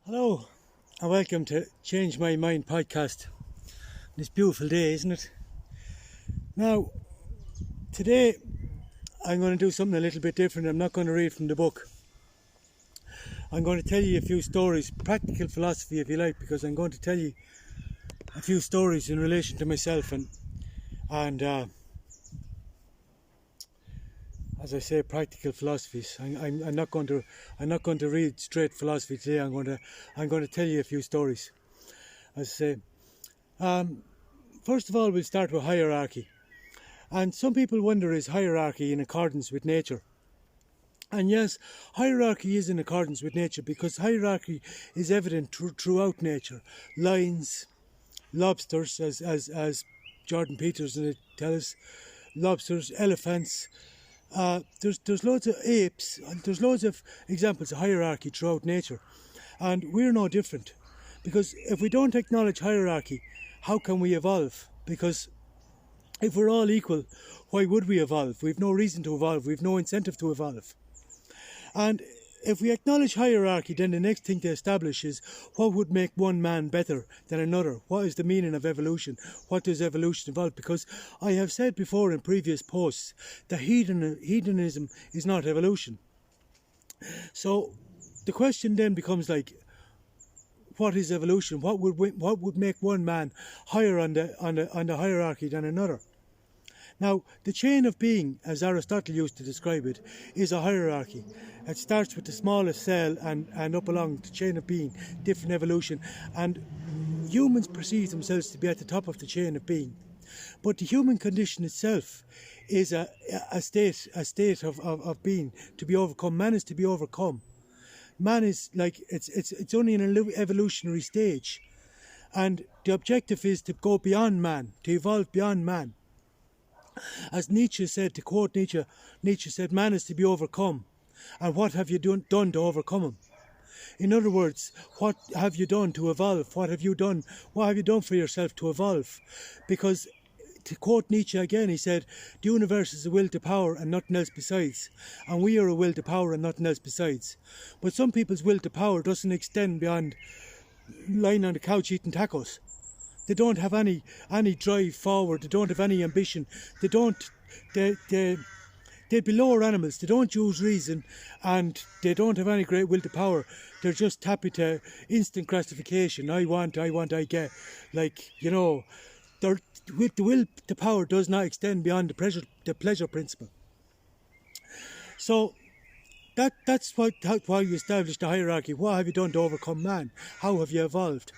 Hello, and welcome to Change My Mind podcast. This beautiful day, isn't it? Now, today I'm going to do something a little bit different. I'm not going to read from the book. I'm going to tell you a few stories, practical philosophy if you like, because I'm going to tell you a few stories in relation to myself and as I say, practical philosophies. I'm not going to read straight philosophy today. I'm going to tell you a few stories. As I say, first of all, we'll start with hierarchy. And some people wonder, is hierarchy in accordance with nature? And yes, hierarchy is in accordance with nature because hierarchy is evident throughout nature. Lions, lobsters, as Jordan Peterson tells us, lobsters, elephants. There's loads of apes, and there's loads of examples of hierarchy throughout nature. And we're no different. Because if we don't acknowledge hierarchy, how can we evolve? Because if we're all equal, why would we evolve? We've no reason to evolve. We've no incentive to evolve. And if we acknowledge hierarchy, then the next thing to establish is what would make one man better than another? What is the meaning of evolution? What does evolution involve? Because I have said before in previous posts that hedonism is not evolution. So the question then becomes like, what is evolution? What would make one man higher on the hierarchy than another? Now, the chain of being, as Aristotle used to describe it, is a hierarchy. It starts with the smallest cell and up along the chain of being, different evolution. And humans perceive themselves to be at the top of the chain of being. But the human condition itself is a state of being to be overcome. Man is to be overcome. Man is like, it's only in an evolutionary stage. And the objective is to go beyond man, to evolve beyond man. As Nietzsche said, to quote Nietzsche said, man is to be overcome. And what have you done to overcome him? In other words, what have you done to evolve? What have you done for yourself to evolve? Because, to quote Nietzsche again, he said, the universe is a will to power and nothing else besides. And we are a will to power and nothing else besides. But some people's will to power doesn't extend beyond lying on the couch eating tacos. They don't have any drive forward. They don't have any ambition. They'd be lower animals. They don't use reason, and they don't have any great will to power. They're just happy to instant gratification. I want, I get. Like, you know, the will to power does not extend beyond the pleasure principle. So that's why you establish the hierarchy. What have you done to overcome man? How have you evolved?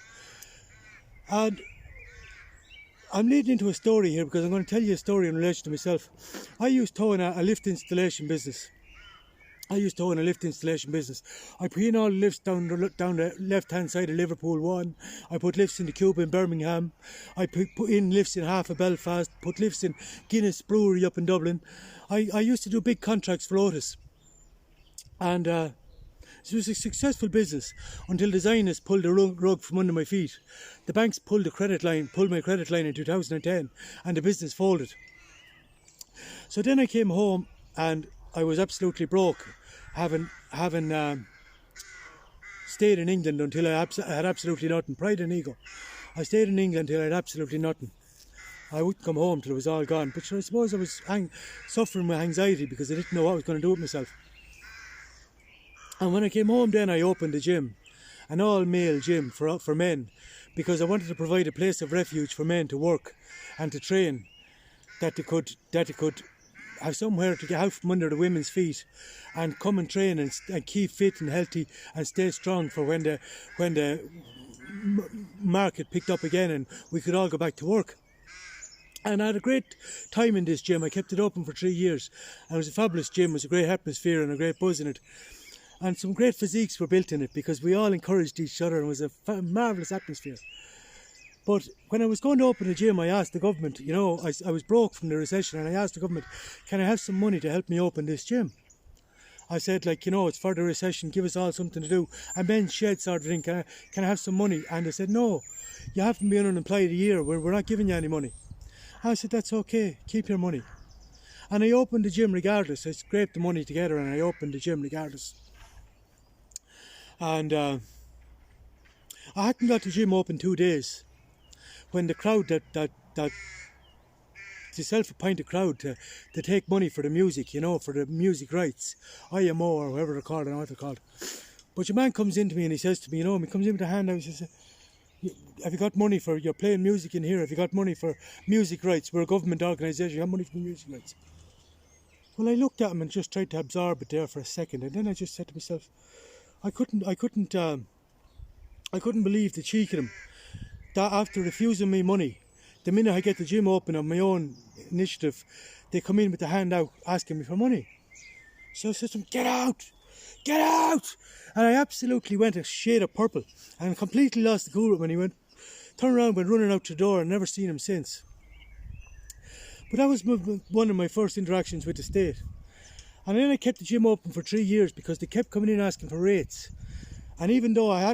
And I'm leading into a story here because I'm going to tell you a story in relation to myself. I used to own a lift installation business. I put in all the lifts down the left-hand side of Liverpool 1. I put lifts in the Cube in Birmingham. I put in lifts in half of Belfast. Put lifts in Guinness Brewery up in Dublin. I used to do big contracts for Otis. And it was a successful business until the Zionists pulled the rug from under my feet. The banks pulled my credit line in 2010, and the business folded. So then I came home and I was absolutely broke, having stayed in England until I had absolutely nothing. Pride and ego. I stayed in England until I had absolutely nothing. I wouldn't come home till it was all gone. But I suppose I was suffering with anxiety because I didn't know what I was going to do with myself. And when I came home then I opened a gym, an all-male gym for men, because I wanted to provide a place of refuge for men to work and to train, that they could have somewhere to get out from under the women's feet and come and train and keep fit and healthy and stay strong for when the market picked up again and we could all go back to work. And I had a great time in this gym. I kept it open for 3 years and it was a fabulous gym. It was a great atmosphere and a great buzz in it. And some great physiques were built in it because we all encouraged each other and it was a marvellous atmosphere. But when I was going to open a gym, I asked the government, you know, I was broke from the recession, and I asked the government, can I have some money to help me open this gym? I said, like, you know, it's for the recession, give us all something to do. A men's shed sort of thing, can I have some money? And they said, no, you haven't been unemployed a year, we're not giving you any money. I said, that's okay, keep your money. And I opened the gym regardless. I scraped the money together and I opened the gym regardless. And I hadn't got the gym open 2 days when the crowd that the self-appointed crowd to take money for the music, you know, for the music rights, IMO or whatever they're called, I don't know what they're called. But your man comes in to me and he says to me, you know, he comes in with a hand out, he says, have you got money for, you're playing music in here, have you got money for music rights? We're a government organisation, you have money for music rights. Well, I looked at him and just tried to absorb it there for a second, and then I just said to myself, I couldn't believe the cheek of him, that after refusing me money, the minute I get the gym open on my own initiative, they come in with the hand out asking me for money. So I said to him, get out! Get out! And I absolutely went a shade of purple and completely lost the cool when he turned around, went running out the door, and never seen him since. But that was one of my first interactions with the state. And then I kept the gym open for 3 years because they kept coming in asking for rates. And even though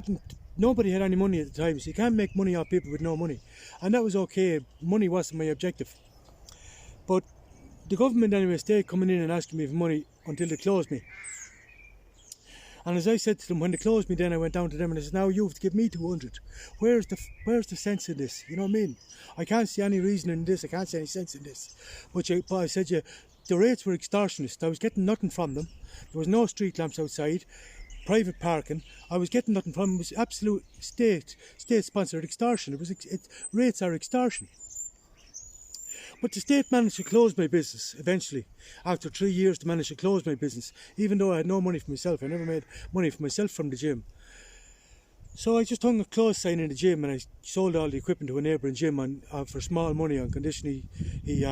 nobody had any money at the time, so you can't make money off people with no money. And that was okay, money wasn't my objective. But the government anyway stayed coming in and asking me for money until they closed me. And as I said to them, when they closed me, then I went down to them and I said, now you have to give me 200. Where's the sense in this? You know what I mean? I can't see any reason in this, I can't see any sense in this. But I said, the rates were extortionist. I was getting nothing from them. There was no street lamps outside, private parking. I was getting nothing from them. It was absolute state-sponsored extortion. Rates are extortion. But the state managed to close my business eventually. After 3 years, they managed to close my business, even though I had no money for myself. I never made money for myself from the gym. So I just hung a close sign in the gym and I sold all the equipment to a neighbouring gym for small money on condition he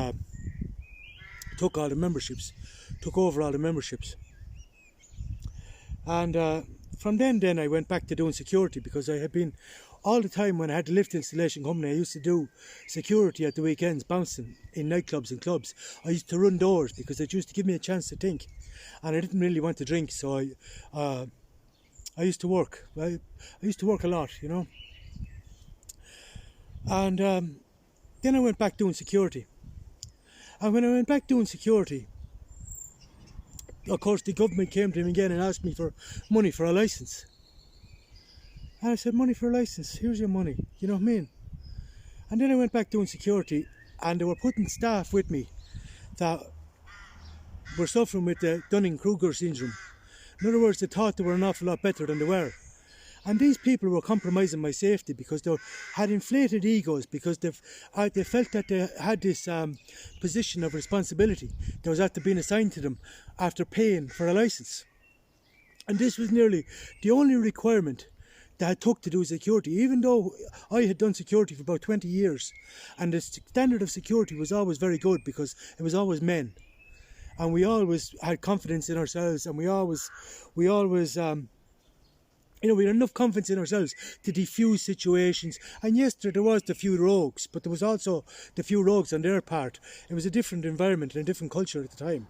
took all the memberships, took over all the memberships. And from then I went back to doing security, because I had been, all the time when I had the lift installation company, I used to do security at the weekends, bouncing in nightclubs and clubs. I used to run doors because it used to give me a chance to think, and I didn't really want to drink, so I used to work. I used to work a lot, you know. And then I went back doing security. And when I went back doing security, of course the government came to me again and asked me for money for a licence. And I said, money for a licence, here's your money, you know what I mean? And then I went back doing security, and they were putting staff with me that were suffering with the Dunning-Kruger syndrome. In other words, they thought they were an awful lot better than they were. And these people were compromising my safety because they had inflated egos, because they felt that they had this position of responsibility that was after being assigned to them after paying for a licence. And this was nearly the only requirement that I took to do security, even though I had done security for about 20 years, and the standard of security was always very good because it was always men, and we always had confidence in ourselves, and we always we had enough confidence in ourselves to defuse situations. And yes, there was the few rogues, but there was also the few rogues on their part. It was a different environment and a different culture at the time,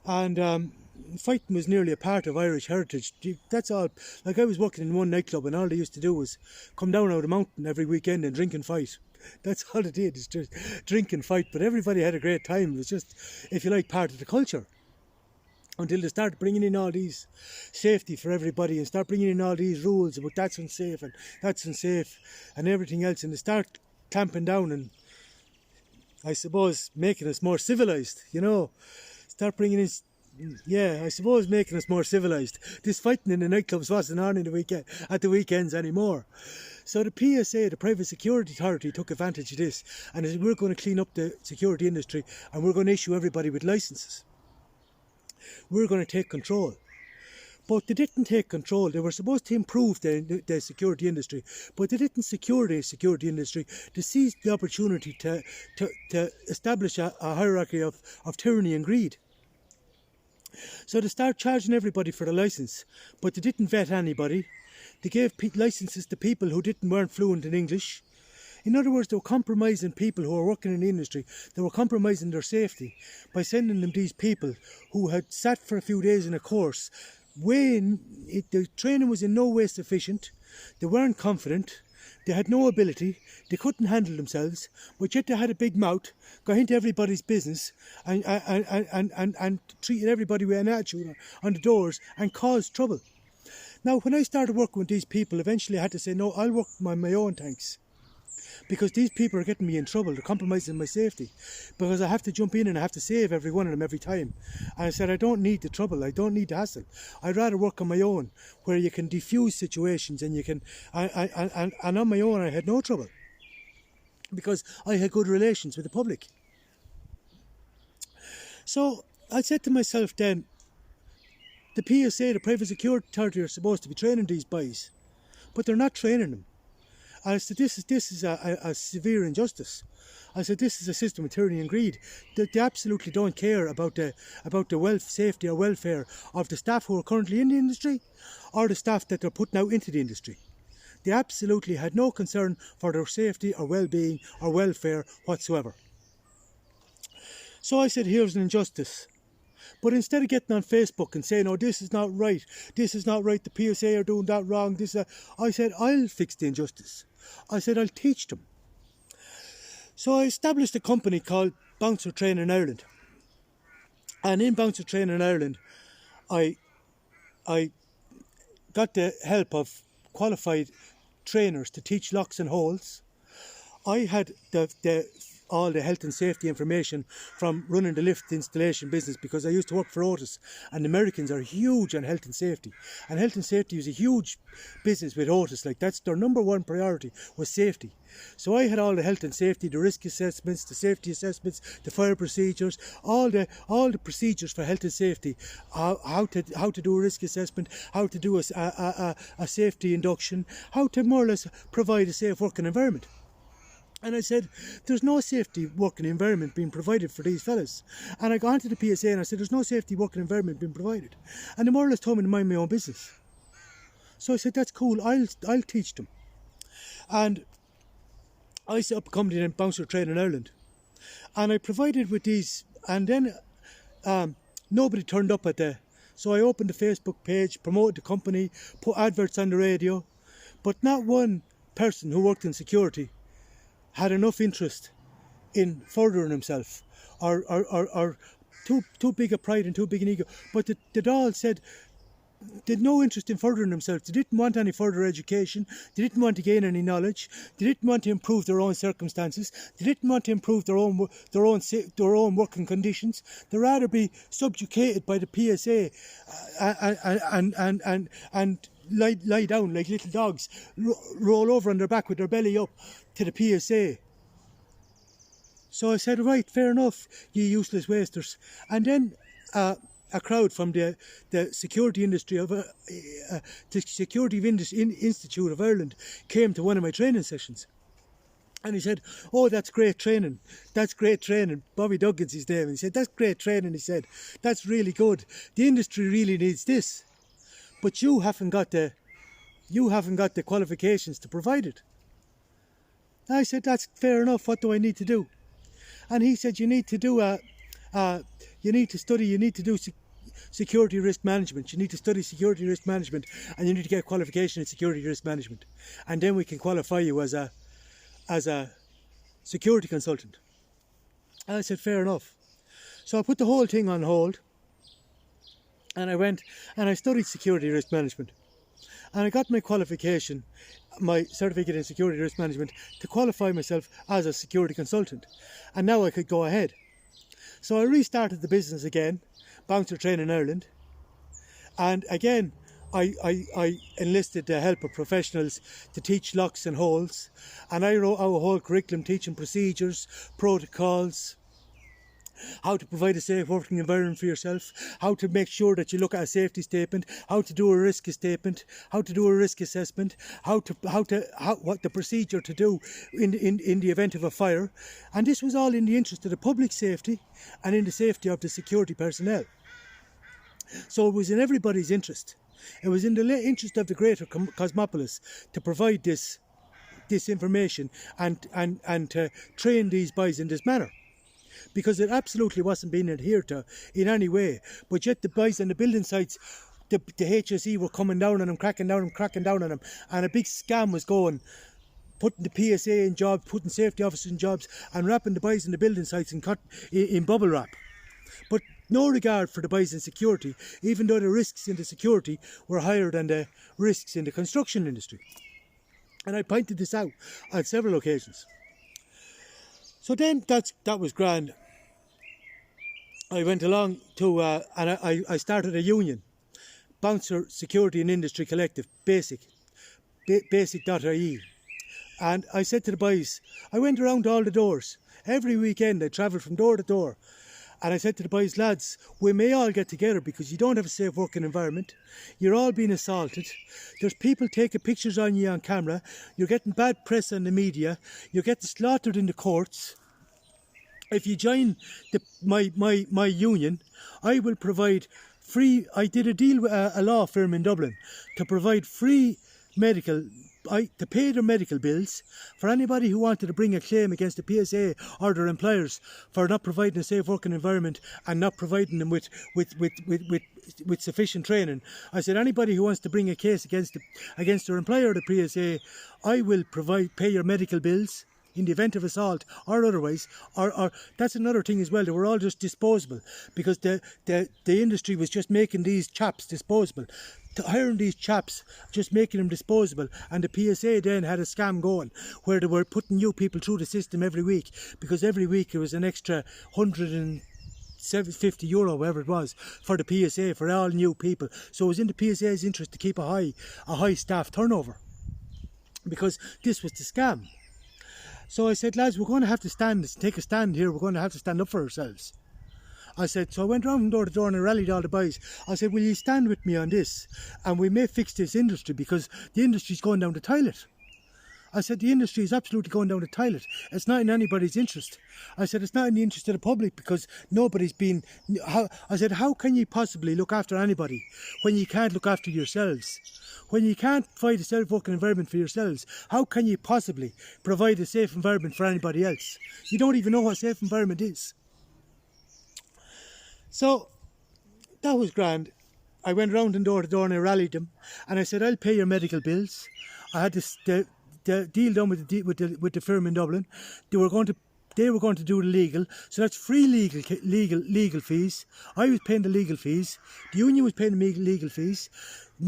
and fighting was nearly a part of Irish heritage. That's all. Like, I was working in one nightclub and all they used to do was come down out of the mountain every weekend and drink and fight. That's all they did, is just drink and fight. But everybody had a great time. It was just, if you like, part of the culture. Until they started bringing in all these safety for everybody and start bringing in all these rules about that's unsafe and that's unsafe and everything else. And they start clamping down and, I suppose, making us more civilised, you know. Start bringing in... Yeah, I suppose making us more civilised. This fighting in the nightclubs wasn't on at the weekends anymore. So the PSA, the Private Security Authority, took advantage of this and said, we're going to clean up the security industry and we're going to issue everybody with licences. We're going to take control. But they didn't take control. They were supposed to improve the security industry, but they didn't secure the security industry. They seized the opportunity to establish a hierarchy of tyranny and greed. So they started charging everybody for the licence, but they didn't vet anybody. They gave licences to people who weren't fluent in English. In other words, they were compromising people who were working in the industry. They were compromising their safety by sending them these people who had sat for a few days in a course. The training was in no way sufficient. They weren't confident. They had no ability. They couldn't handle themselves, but yet they had a big mouth, got into everybody's business and treated everybody with an attitude on the doors and caused trouble. Now, when I started working with these people, eventually I had to say, no, I'll work on my own tanks. Because these people are getting me in trouble, they're compromising my safety. Because I have to jump in and I have to save every one of them every time. And I said, I don't need the trouble, I don't need the hassle. I'd rather work on my own, where you can diffuse situations and you can... And on my own I had no trouble. Because I had good relations with the public. So I said to myself then, the PSA, the Private Security Authority, are supposed to be training these boys, but they're not training them. And I said, this is a severe injustice. I said, this is a system of tyranny and greed. They absolutely don't care about the safety or welfare of the staff who are currently in the industry, or the staff that they're putting out into the industry. They absolutely had no concern for their safety or well-being or welfare whatsoever. So I said, here's an injustice. But instead of getting on Facebook and saying, oh, this is not right, the PSA are doing that wrong, I said, I'll fix the injustice. I said, I'll teach them. So I established a company called Bouncer Training Ireland. And in Bouncer Training Ireland, I got the help of qualified trainers to teach locks and holes. I had all the health and safety information from running the lift installation business, because I used to work for Otis, and the Americans are huge on health and safety. And health and safety is a huge business with Otis. Like, that's their number one priority, was safety. So I had all the health and safety, the risk assessments, the safety assessments, the fire procedures, all the procedures for health and safety, how to do a risk assessment, how to do a safety induction, how to more or less provide a safe working environment. And I said, there's no safety working environment being provided for these fellas. And I got onto the PSA and I said, there's no safety working environment being provided. And they more or less told me to mind my own business. So I said, that's cool, I'll teach them. And I set up a company in Bouncer Training Ireland. And I provided with these, and then nobody turned up so I opened the Facebook page, promoted the company, put adverts on the radio, but not one person who worked in security had enough interest in furthering himself, or too big a pride and too big an ego. But they'd all said they had no interest in furthering themselves. They didn't want any further education. They didn't want to gain any knowledge. They didn't want to improve their own circumstances. They didn't want to improve their own working conditions. They'd rather be subjugated by the PSA and lie down like little dogs, roll over on their back with their belly up to the PSA. So I said, right, fair enough, you useless wasters. And then a crowd from the security industry of the Security Institute of Ireland came to one of my training sessions. And he said, oh, that's great training. That's great training. Bobby Duggan's his name. And he said, that's great training. He said, that's really good. The industry really needs this. But you haven't got the qualifications to provide it. I said, that's fair enough. What do I need to do? And he said, you need to do security risk management. You need to study security risk management, and you need to get a qualification in security risk management, and then we can qualify you as a security consultant. And I said, fair enough. So I put the whole thing on hold, and I went and I studied security risk management, and I got my qualification, my certificate in security risk management, to qualify myself as a security consultant, and now I could go ahead. So I restarted the business again, Bouncer Training Ireland, and again I enlisted the help of professionals to teach locks and holes, and I wrote our whole curriculum, teaching procedures, protocols, how to provide a safe working environment for yourself, how to make sure that you look at a safety statement, how to do a risk statement, how to do a risk assessment, what the procedure to do in the event of a fire. And this was all in the interest of the public safety and in the safety of the security personnel. So it was in everybody's interest. It was in the interest of the greater cosmopolis to provide this information and to train these boys in this manner, because it absolutely wasn't being adhered to in any way. But yet the boys on the building sites, the HSE were coming down on them, cracking down on them, and a big scam was going, putting the PSA in jobs, putting safety officers in jobs, and wrapping the boys in the building sites in bubble wrap. But no regard for the boys in security, even though the risks in the security were higher than the risks in the construction industry. And I pointed this out on several occasions. So then that was grand. I went along to, and I started a union, Bouncer Security and Industry Collective, basic.ie. And I said to the boys, I went around to all the doors. Every weekend I travelled from door to door. And I said to the boys, lads, we may all get together because you don't have a safe working environment. You're all being assaulted. There's people taking pictures on you on camera. You're getting bad press on the media. You're getting slaughtered in the courts. If you join my union, I will provide free. I did a deal with a law firm in Dublin to provide free medical, to pay their medical bills for anybody who wanted to bring a claim against the PSA or their employers for not providing a safe working environment and not providing them with sufficient training. I said anybody who wants to bring a case against their employer or the PSA, I will pay your medical bills in the event of assault or otherwise, or that's another thing as well. They were all just disposable because the industry was just making these chaps disposable, hiring these chaps, just making them disposable. And the PSA then had a scam going where they were putting new people through the system every week, because every week it was an extra €150, whatever it was, for the PSA, for all new people. So it was in the PSA's interest to keep a high staff turnover, because this was the scam. So I said, lads, we're going to have to take a stand here. We're going to have to stand up for ourselves. I said, so I went round from door to door and I rallied all the boys. I said, will you stand with me on this? And we may fix this industry, because the industry's going down the toilet. I said, the industry is absolutely going down the toilet. It's not in anybody's interest. I said, it's not in the interest of the public, because nobody's been... I said, how can you possibly look after anybody when you can't look after yourselves? When you can't provide a safe-working environment for yourselves, how can you possibly provide a safe environment for anybody else? You don't even know what a safe environment is. So, that was grand. I went round and door to door and I rallied them. And I said, I'll pay your medical bills. I had the deal done with the firm in Dublin. They were going to do the legal, so that's free legal fees. I was paying the legal fees. The union was paying the legal fees.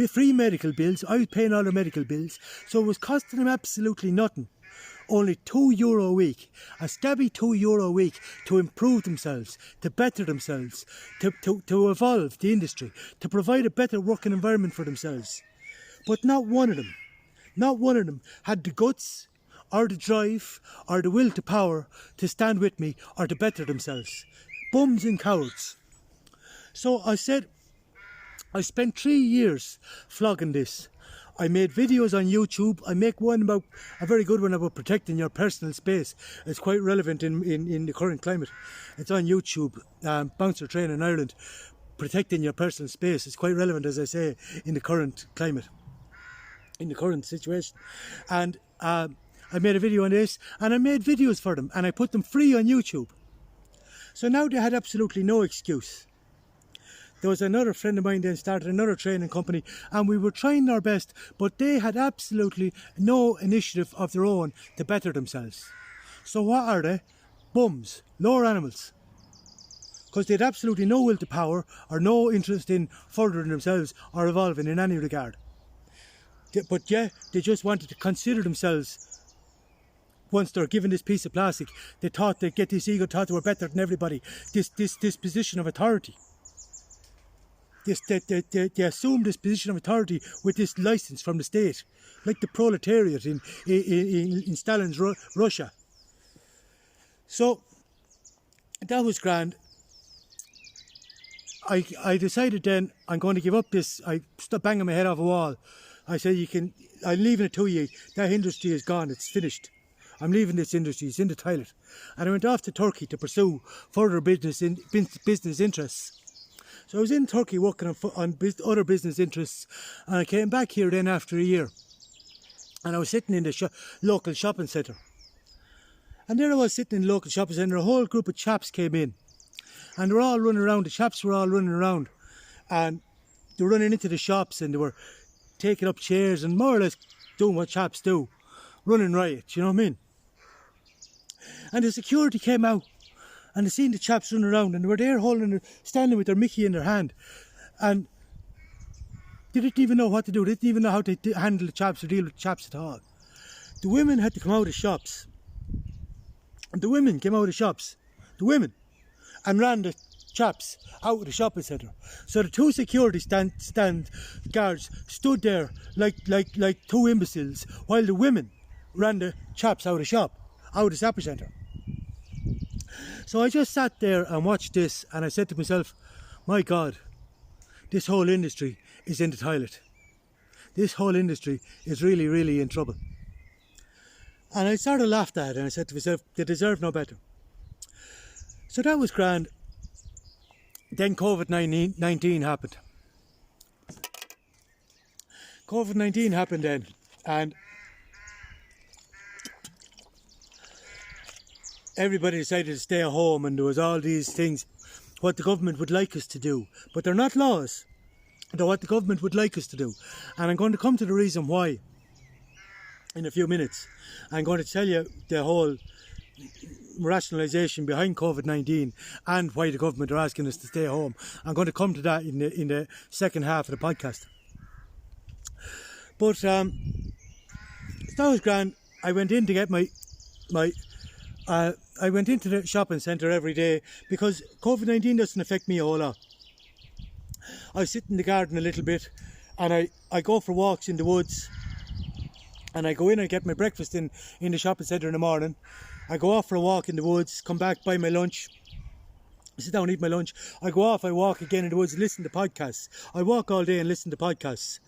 Free medical bills. I was paying all their medical bills. So it was costing them absolutely nothing. Only €2 a week, a stabby €2 a week, to improve themselves, to better themselves, to evolve the industry, to provide a better working environment for themselves. But not one of them had the guts or the drive or the will to power to stand with me or to better themselves. Bums and cowards. So I said, I spent 3 years flogging this. I made videos on YouTube. I make a very good one about protecting your personal space. It's quite relevant in the current climate. It's on YouTube, Bouncer Train in Ireland. Protecting your personal space is quite relevant, as I say, in the current climate, in the current situation. And I made a video on this, and I made videos for them, and I put them free on YouTube. So now they had absolutely no excuse. There was another friend of mine then started another training company, and we were trying our best, but they had absolutely no initiative of their own to better themselves. So what are they? Bums, lower animals. Because they had absolutely no will to power or no interest in furthering themselves or evolving in any regard. But yeah, they just wanted to consider themselves. Once they're given this piece of plastic, they thought they'd get this ego, thought they were better than everybody. This position of authority. They assumed this position of authority with this license from the state, like the proletariat in Stalin's Russia. So that was grand. I decided then I'm going to give up this. I stopped banging my head off a wall. I said, I'm leaving it to you. That industry is gone. It's finished. I'm leaving this industry. It's in the toilet. And I went off to Turkey to pursue further business interests. So I was in Turkey working on other business interests, and I came back here then after a year. And I was sitting in the local shopping centre. And there I was sitting in the local shopping centre, a whole group of chaps came in. And they were all running around, the chaps were all running around. And they were running into the shops and they were taking up chairs and more or less doing what chaps do. Running riot, you know what I mean? And the security came out And I seen the chaps running around, and they were there standing with their Mickey in their hand, and they didn't even know what to do. They didn't even know how to handle the chaps or deal with the chaps at all. The women had to come out of shops. And the women came out of shops. The women. And ran the chaps out of the shopping centre. So the two security stand guards stood there like two imbeciles while the women ran the chaps out of the shop, out of the shopping centre. So I just sat there and watched this, and I said to myself, my God, this whole industry is in the toilet. This whole industry is really, really in trouble. And I sort of laughed at it, and I said to myself, they deserve no better. So that was grand. Then COVID-19 happened. COVID-19 happened then, and everybody decided to stay at home, and there was all these things, what the government would like us to do. But they're not laws. They're what the government would like us to do. And I'm going to come to the reason why in a few minutes. I'm going to tell you the whole rationalisation behind COVID-19 and why the government are asking us to stay home. I'm going to come to that in the second half of the podcast. But that was grand. I went in to get I went into the shopping centre every day because COVID-19 doesn't affect me a whole lot. I sit in the garden a little bit, and I go for walks in the woods, and I go in and get my breakfast in the shopping centre in the morning. I go off for a walk in the woods, come back, buy my lunch, sit down, eat my lunch. I go off, I walk again in the woods, listen to podcasts. I walk all day and listen to podcasts,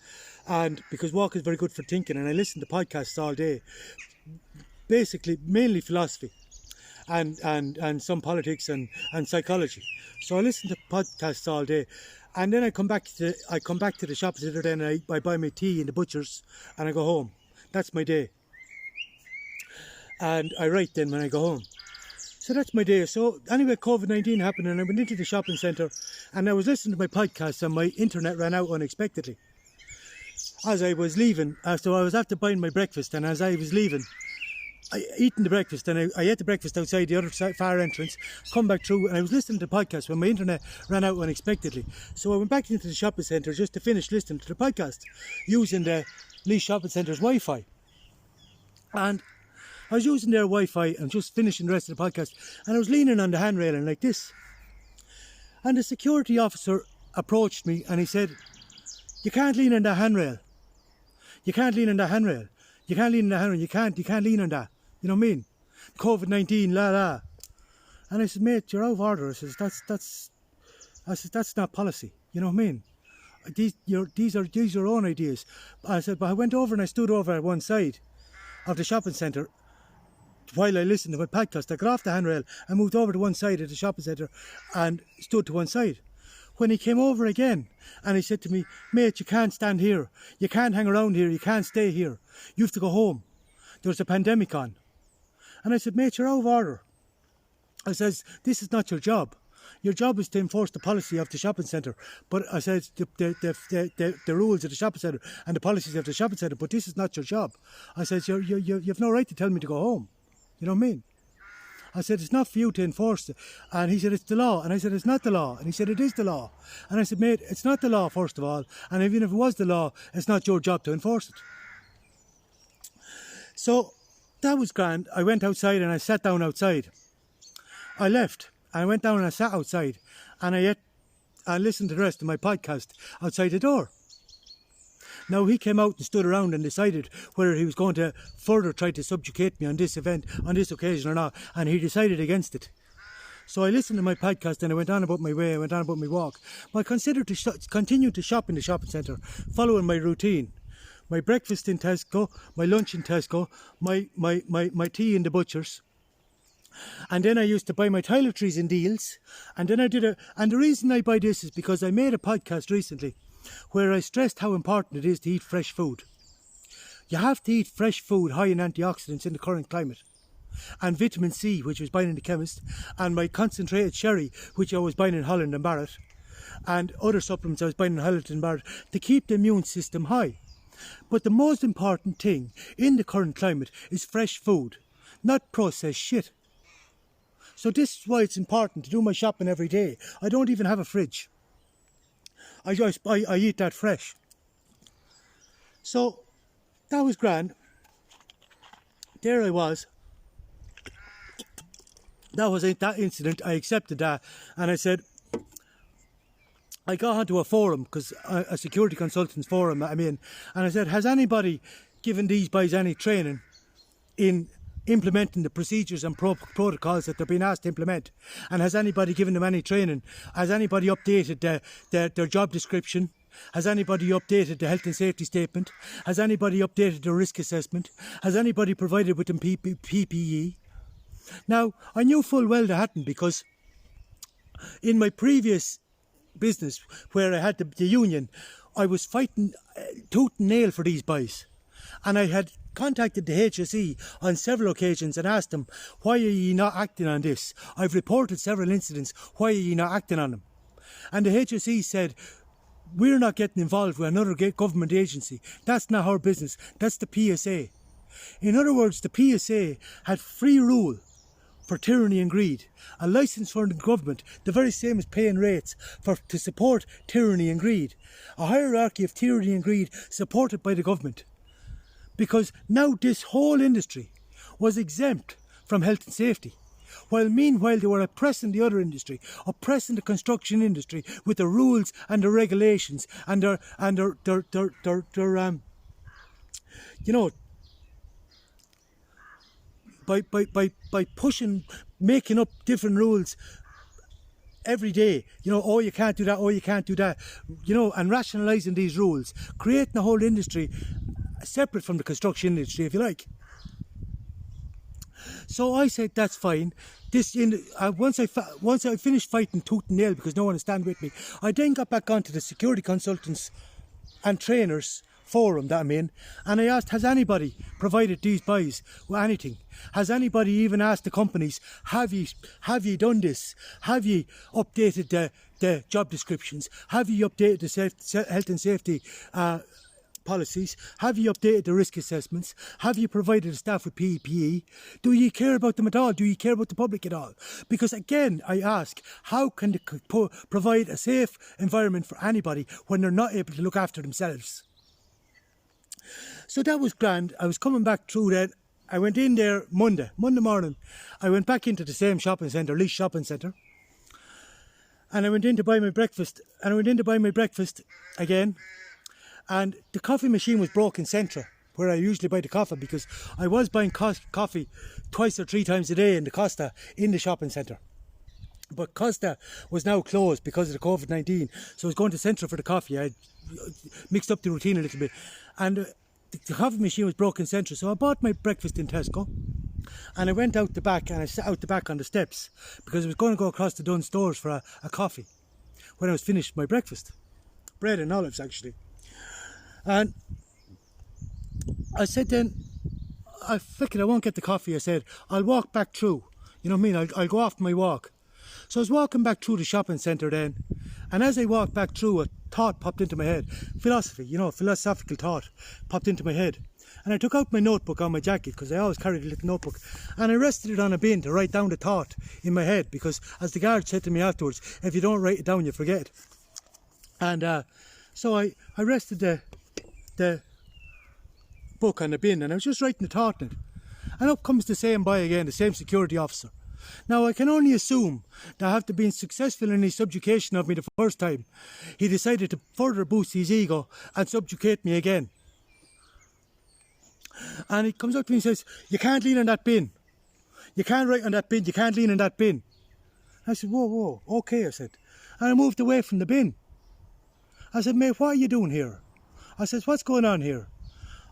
and because walk is very good for thinking, and I listen to podcasts all day. Basically, mainly philosophy and some politics and psychology. So I listen to podcasts all day, and then I come back to the shopping centre. Then I buy my tea in the butcher's, and I go home. That's my day. And I write then when I go home. So that's my day. So anyway, COVID-19 happened, and I went into the shopping centre, and I was listening to my podcast, and my internet ran out unexpectedly as I was leaving. So I was after buying my breakfast, and as I was leaving, eating the breakfast, and I ate the breakfast outside the other far entrance, come back through, and I was listening to the podcast when my internet ran out unexpectedly. So I went back into the shopping centre just to finish listening to the podcast using the Leith Shopping Centre's Wi-Fi. And I was using their Wi-Fi and just finishing the rest of the podcast, and I was leaning on the handrailing like this. And the security officer approached me, and he said, "You can't lean on that handrail. You can't lean on that handrail. You can't lean on that handrail. You can't lean on that. You know what I mean? COVID-19, la la." And I said, "Mate, you're out of order." I said, that's not policy. You know what I mean? These are your own ideas. I said, but I went over and I stood over at one side of the shopping centre while I listened to my podcast. I got off the handrail and moved over to one side of the shopping centre and stood to one side. When he came over again and he said to me, "Mate, you can't stand here. You can't hang around here. You can't stay here. You have to go home. There's a pandemic on." And I said, "Mate, you're out of order." I says, "This is not your job. Your job is to enforce the policy of the shopping centre. But I said, the rules of the shopping centre and the policies of the shopping centre, but this is not your job." I said, you have no right to tell me to go home. You know what I mean? I said, "It's not for you to enforce it." And he said, "It's the law." And I said, "It's not the law." And he said, "It is the law." And I said, "Mate, it's not the law, first of all. And even if it was the law, it's not your job to enforce it." So that was grand. I went outside and I sat down outside. I left. I went down and I sat outside, and I listened to the rest of my podcast outside the door. Now he came out and stood around and decided whether he was going to further try to subjugate me on this occasion or not, and he decided against it. So I listened to my podcast and I went on about my way, I went on about my walk. I considered to continue to shop in the shopping centre, following my routine. My breakfast in Tesco, my lunch in Tesco, my tea in the butcher's. And then I used to buy my toiletries in Deals. And then and the reason I buy this is because I made a podcast recently where I stressed how important it is to eat fresh food. You have to eat fresh food high in antioxidants in the current climate. And vitamin C, which I was buying in the chemist, and my concentrated sherry, which I was buying in Holland and Barrett, and other supplements I was buying in Holland and Barrett, to keep the immune system high. But the most important thing in the current climate is fresh food, not processed shit. So this is why it's important to do my shopping every day. I don't even have a fridge. I eat that fresh. So that was grand. There I was. That was that incident. I accepted that, and I said, I got onto a forum, because a security consultants forum I'm in, and I said, has anybody given these guys any training in implementing the procedures and protocols that they're being asked to implement? And has anybody given them any training? Has anybody updated their job description? Has anybody updated the health and safety statement? Has anybody updated the risk assessment? Has anybody provided with them PPE? Now, I knew full well that hadn't, because in my previous business where I had the union, I was fighting tooth and nail for these boys. And I had contacted the HSE on several occasions and asked them, why are you not acting on this? I've reported several incidents, why are you not acting on them? And the HSE said, we're not getting involved with another government agency. That's not our business, that's the PSA. In other words, the PSA had free rule for tyranny and greed, a licence for the government, the very same as paying rates to support tyranny and greed, a hierarchy of tyranny and greed supported by the government. Because now this whole industry was exempt from health and safety, while meanwhile they were oppressing the other industry, oppressing the construction industry with the rules and the regulations and their by pushing, making up different rules every day, oh, you can't do that, oh, you can't do that, and rationalising these rules, creating a whole industry separate from the construction industry, if you like. So I said, that's fine. Once I finished fighting tooth and nail because no one would stand with me, I then got back onto the security consultants and trainers forum that I'm in, and I asked, has anybody provided these boys with anything? Has anybody even asked the companies, have you done this? Have you updated the job descriptions? Have you updated the health and safety policies? Have you updated the risk assessments? Have you provided the staff with PPE? Do you care about them at all? Do you care about the public at all? Because again, I ask, how can they provide a safe environment for anybody when they're not able to look after themselves? So that was grand. I was coming back through that. I went in there Monday morning. I went back into the same shopping centre, Leash Shopping Centre. And I went in to buy my breakfast. Again. And the coffee machine was broken centre, where I usually buy the coffee, because I was buying coffee twice or three times a day in the Costa in the shopping centre. But Costa was now closed because of the COVID-19, so I was going to Centra for the coffee. I mixed up the routine a little bit, and the coffee machine was broken Centra, so I bought my breakfast in Tesco, and I went out the back, and I sat out the back on the steps because I was going to go across to Dunn Stores for a coffee when I was finished my breakfast, bread and olives actually. And I said then, I won't get the coffee. I said, I'll walk back through, you know what I mean, I'll go off my walk. So I was walking back through the shopping centre then, and as I walked back through, a thought popped into my head. Philosophical thought popped into my head. And I took out my notebook on my jacket, because I always carried a little notebook, and I rested it on a bin to write down the thought in my head, because as the guard said to me afterwards, if you don't write it down, you forget. And so I rested the book on the bin, and I was just writing the thought in it. And up comes the same boy again, the same security officer. Now, I can only assume that after being successful in his subjugation of me the first time, he decided to further boost his ego and subjugate me again. And he comes up to me and says, you can't lean on that bin. You can't write on that bin. You can't lean on that bin. I said, whoa, okay, I said. And I moved away from the bin. I said, mate, what are you doing here? I said, what's going on here?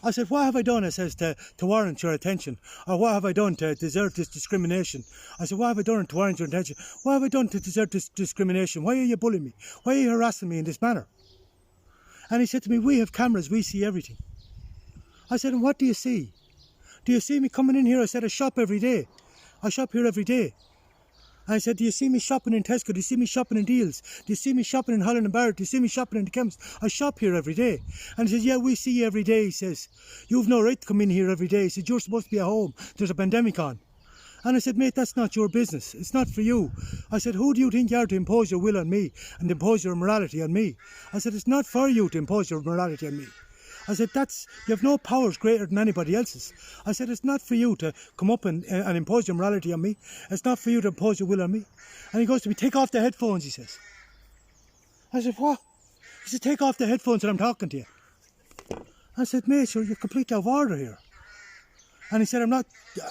I said, what have I done, I says, to warrant your attention? Or what have I done to deserve this discrimination? I said, what have I done to warrant your attention? What have I done to deserve this discrimination? Why are you bullying me? Why are you harassing me in this manner? And he said to me, we have cameras, we see everything. I said, and what do you see? Do you see me coming in here? I said, I shop every day. I shop here every day. And I said, do you see me shopping in Tesco? Do you see me shopping in Deals? Do you see me shopping in Holland and Barrett? Do you see me shopping in the chemist? I shop here every day. And he says, yeah, we see you every day. He says, you've no right to come in here every day. He said, you're supposed to be at home. There's a pandemic on. And I said, mate, that's not your business. It's not for you. I said, who do you think you are to impose your will on me and impose your morality on me? I said, it's not for you to impose your morality on me. I said, you have no powers greater than anybody else's. I said, it's not for you to come up and impose your morality on me. It's not for you to impose your will on me. And he goes to me, take off the headphones, he says. I said, what? He said, take off the headphones and I'm talking to you. I said, mate, you're completely out of order here. And he said, I'm not,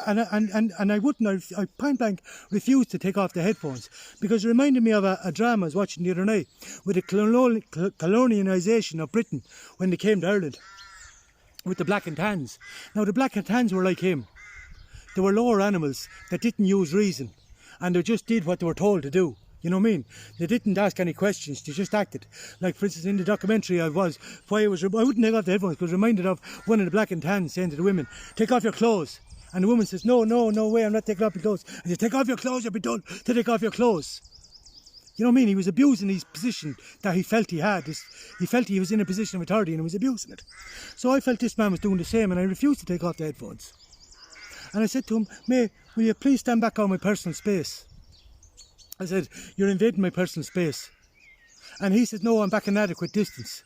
and I wouldn't, I point blank refused to take off the headphones because it reminded me of a drama I was watching the other night with the colonialisation of Britain when they came to Ireland with the black and tans. Now the black and tans were like him. They were lower animals that didn't use reason and they just did what they were told to do. You know what I mean? They didn't ask any questions, they just acted. Like, for instance, in the documentary I wouldn't take off the headphones because I was reminded of one of the black and tans saying to the women, take off your clothes. And the woman says, no way, I'm not taking off your clothes. And he says, take off your clothes, you'll be done to take off your clothes. You know what I mean? He was abusing his position that he felt he had. He felt he was in a position of authority and he was abusing it. So I felt this man was doing the same and I refused to take off the headphones. And I said to him, mate, will you please stand back on my personal space? I said, you're invading my personal space. And he said, no, I'm back in adequate distance.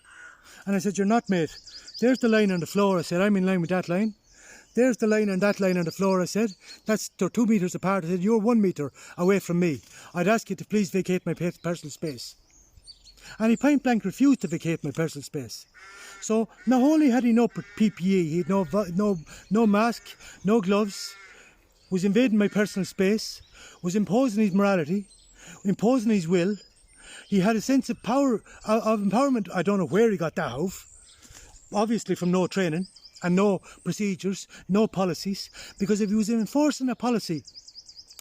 And I said, you're not, mate. There's the line on the floor. I said, I'm in line with that line. There's the line and that line on the floor. I said, they're 2 metres apart. I said, you're 1 metre away from me. I'd ask you to please vacate my personal space. And he point blank refused to vacate my personal space. So not only had he no PPE, he had no mask, no gloves, was invading my personal space, was imposing his morality, imposing his will. He had a sense of power, of empowerment. I don't know where he got that out. Obviously from no training and no procedures, no policies. Because if he was enforcing a policy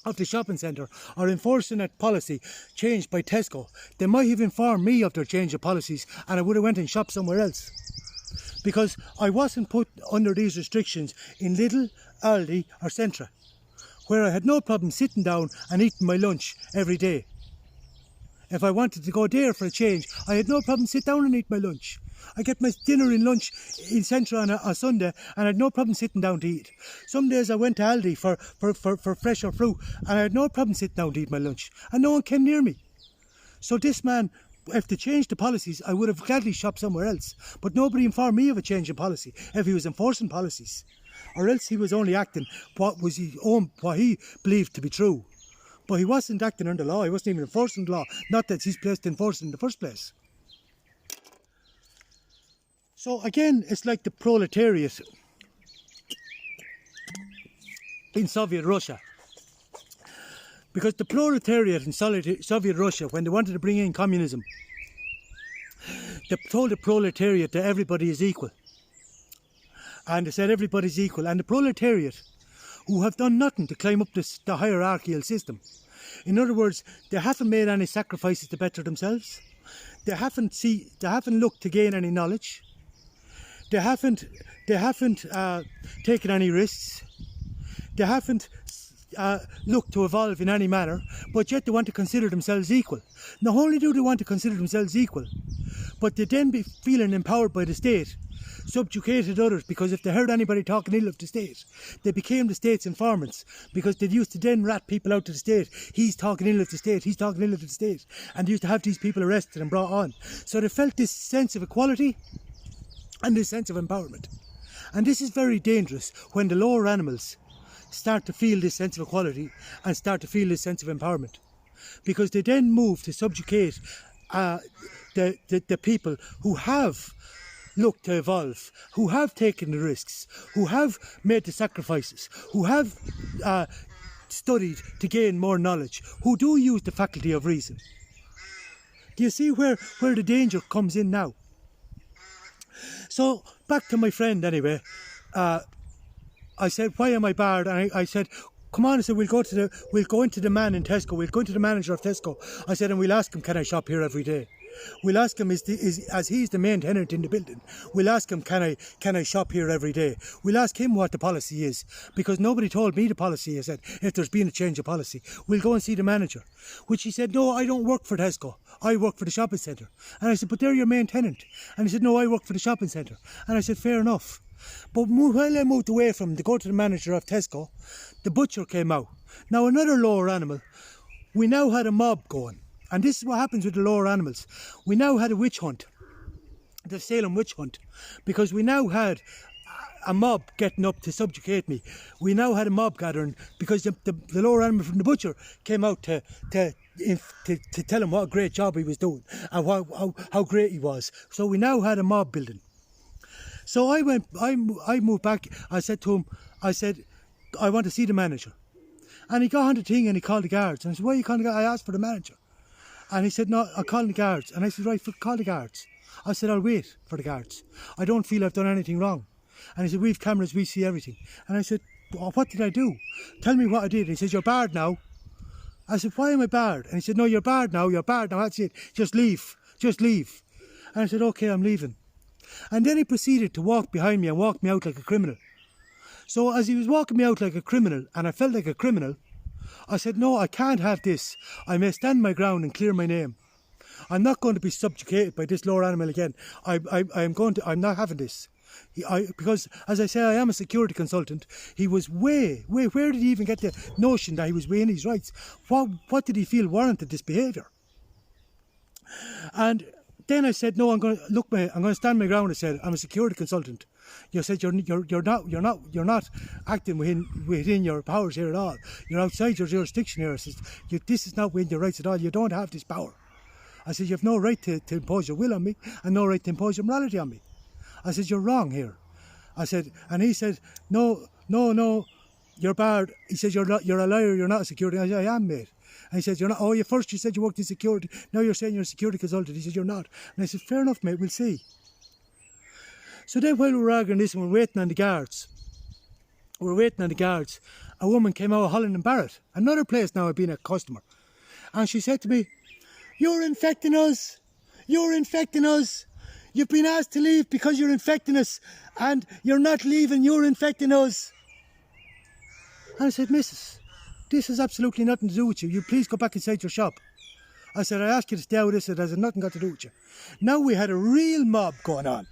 of the shopping centre or enforcing a policy changed by Tesco, they might have informed me of their change of policies and I would have went and shopped somewhere else. Because I wasn't put under these restrictions in Lidl, Aldi or Centra, where I had no problem sitting down and eating my lunch every day. If I wanted to go there for a change, I had no problem sit down and eat my lunch. I get my dinner and lunch in Centra on a Sunday and I had no problem sitting down to eat. Some days I went to Aldi for fresher fruit and I had no problem sitting down to eat my lunch and no one came near me. So this man, if they changed the policies, I would have gladly shopped somewhere else. But nobody informed me of a change in policy if he was enforcing policies. Or else he was only acting what he believed to be true. But he wasn't acting under law, he wasn't even enforcing the law. Not that he's placed to enforce it in the first place. So again, it's like the proletariat in Soviet Russia. Because the proletariat in Soviet Russia, when they wanted to bring in communism, they told the proletariat that everybody is equal. And they said everybody's equal. And the proletariat, who have done nothing to climb up the hierarchical system. In other words, they haven't made any sacrifices to better themselves. They haven't looked to gain any knowledge. They haven't taken any risks. They haven't looked to evolve in any manner, but yet they want to consider themselves equal. Not only do they want to consider themselves equal, but they then be feeling empowered by the state, subjugated others, because if they heard anybody talking ill of the state, they became the state's informants, because they used to then rat people out to the state. He's talking ill of the state, he's talking ill of the state, and they used to have these people arrested and brought on. So they felt this sense of equality and this sense of empowerment. And this is very dangerous when the lower animals start to feel this sense of equality and start to feel this sense of empowerment, because they then move to subjugate the people who have looked to evolve, who have taken the risks, who have made the sacrifices, who have studied to gain more knowledge, who do use the faculty of reason. Do you see where the danger comes in now? So back to my friend anyway. I said, why am I barred? And I said, come on, I said, we'll go into the man in Tesco, we'll go into the manager of Tesco. I said, and we'll ask him, can I shop here every day? We'll ask him, as he's the main tenant in the building, we'll ask him, can I shop here every day? We'll ask him what the policy is, because nobody told me the policy. I said, if there's been a change of policy, we'll go and see the manager. Which he said, no, I don't work for Tesco, I work for the shopping centre. And I said, but they're your main tenant. And he said, no, I work for the shopping centre. And I said, fair enough. But while I moved away from him to go to the manager of Tesco, the butcher came out. Now another lower animal, we now had a mob going. And this is what happens with the lower animals. We now had a witch hunt, the Salem witch hunt, because we now had a mob getting up to subjugate me. We now had a mob gathering because the lower animal from the butcher came out to tell him what a great job he was doing and how great he was. So we now had a mob building. So I moved back. I said to him, I want to see the manager. And he got on the thing and he called the guards. And I said, why are you calling the guards? I asked for the manager. And he said, no, I'm calling the guards. And I said, right, call the guards. I said, I'll wait for the guards. I don't feel I've done anything wrong. And he said, we've cameras, we see everything. And I said, well, what did I do? Tell me what I did. And he said, you're barred now. I said, why am I barred? And he said, no, you're barred now, that's it. Just leave. And I said, okay, I'm leaving. And then he proceeded to walk behind me and walk me out like a criminal. So as he was walking me out like a criminal, and I felt like a criminal, I said, no, I can't have this. I may stand my ground and clear my name. I'm not going to be subjugated by this lower animal again. I'm not having this. Because, as I say, I am a security consultant. He was where did he even get the notion that he was weighing his rights? What did he feel warranted this behaviour? And then I said, no, I'm going to stand my ground. I said, I'm a security consultant. You said you're not acting within your powers here at all. You're outside your jurisdiction here. I said, this is not within your rights at all. You don't have this power. I said, you have no right to impose your will on me and no right to impose your morality on me. I said, you're wrong here. I said, and he said, no, you're barred. He said, you're a liar, you're not a security. I said, I am, mate. And he said, you're not. Oh, first you said you worked in security. Now you're saying you're a security consultant. He said, you're not. And I said, fair enough, mate, we'll see. So then while we were arguing this and we're waiting on the guards, a woman came out of Holland and Barrett, another place now I've been a customer. And she said to me, you're infecting us. You've been asked to leave because you're infecting us, and you're not leaving, you're infecting us. And I said, Mrs., this has absolutely nothing to do with you. You please go back inside your shop. I said, I asked you to stay out of this, it has nothing got to do with you. Now we had a real mob going on,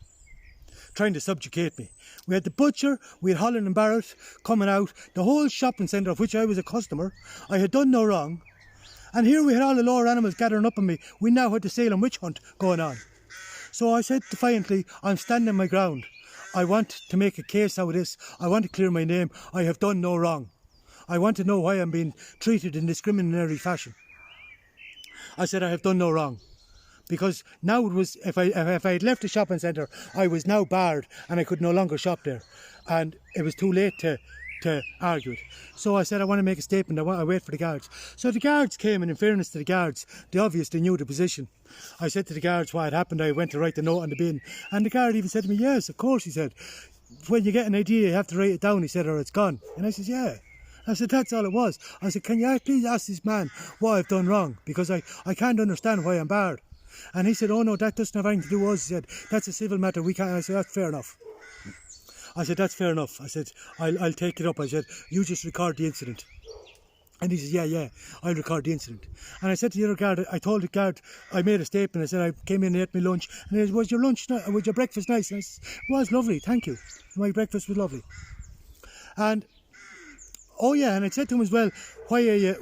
trying to subjugate me. We had the butcher, we had Holland and Barrett coming out, the whole shopping centre of which I was a customer. I had done no wrong. And here we had all the lower animals gathering up on me. We now had the Salem witch hunt going on. So I said defiantly, I'm standing my ground. I want to make a case out of this. I want to clear my name. I have done no wrong. I want to know why I'm being treated in discriminatory fashion. I said I have done no wrong. Because now it was, if I had left the shopping centre, I was now barred and I could no longer shop there. And it was too late to argue it. So I said I want to make a statement, I wait for the guards. So the guards came, and in fairness to the guards, they obviously knew the position. I said to the guards what had happened. I went to write the note on the bin, and the guard even said to me, yes, of course, he said, when you get an idea you have to write it down, he said, or it's gone. And I said, yeah. I said, that's all it was. I said, can you please ask this man what I've done wrong, because I can't understand why I'm barred. And he said, oh no, that doesn't have anything to do with us. He said, that's a civil matter, we can't. I said, that's fair enough. I said, that's fair enough. I said, I'll take it up. I said, you just record the incident. And he said, yeah, I'll record the incident. And I said to the other guard, I told the guard, I made a statement. I said, I came in and ate my lunch. And he said, was your breakfast nice? And I said, it was lovely, thank you. My breakfast was lovely. And, oh yeah, and I said to him as well, why are you,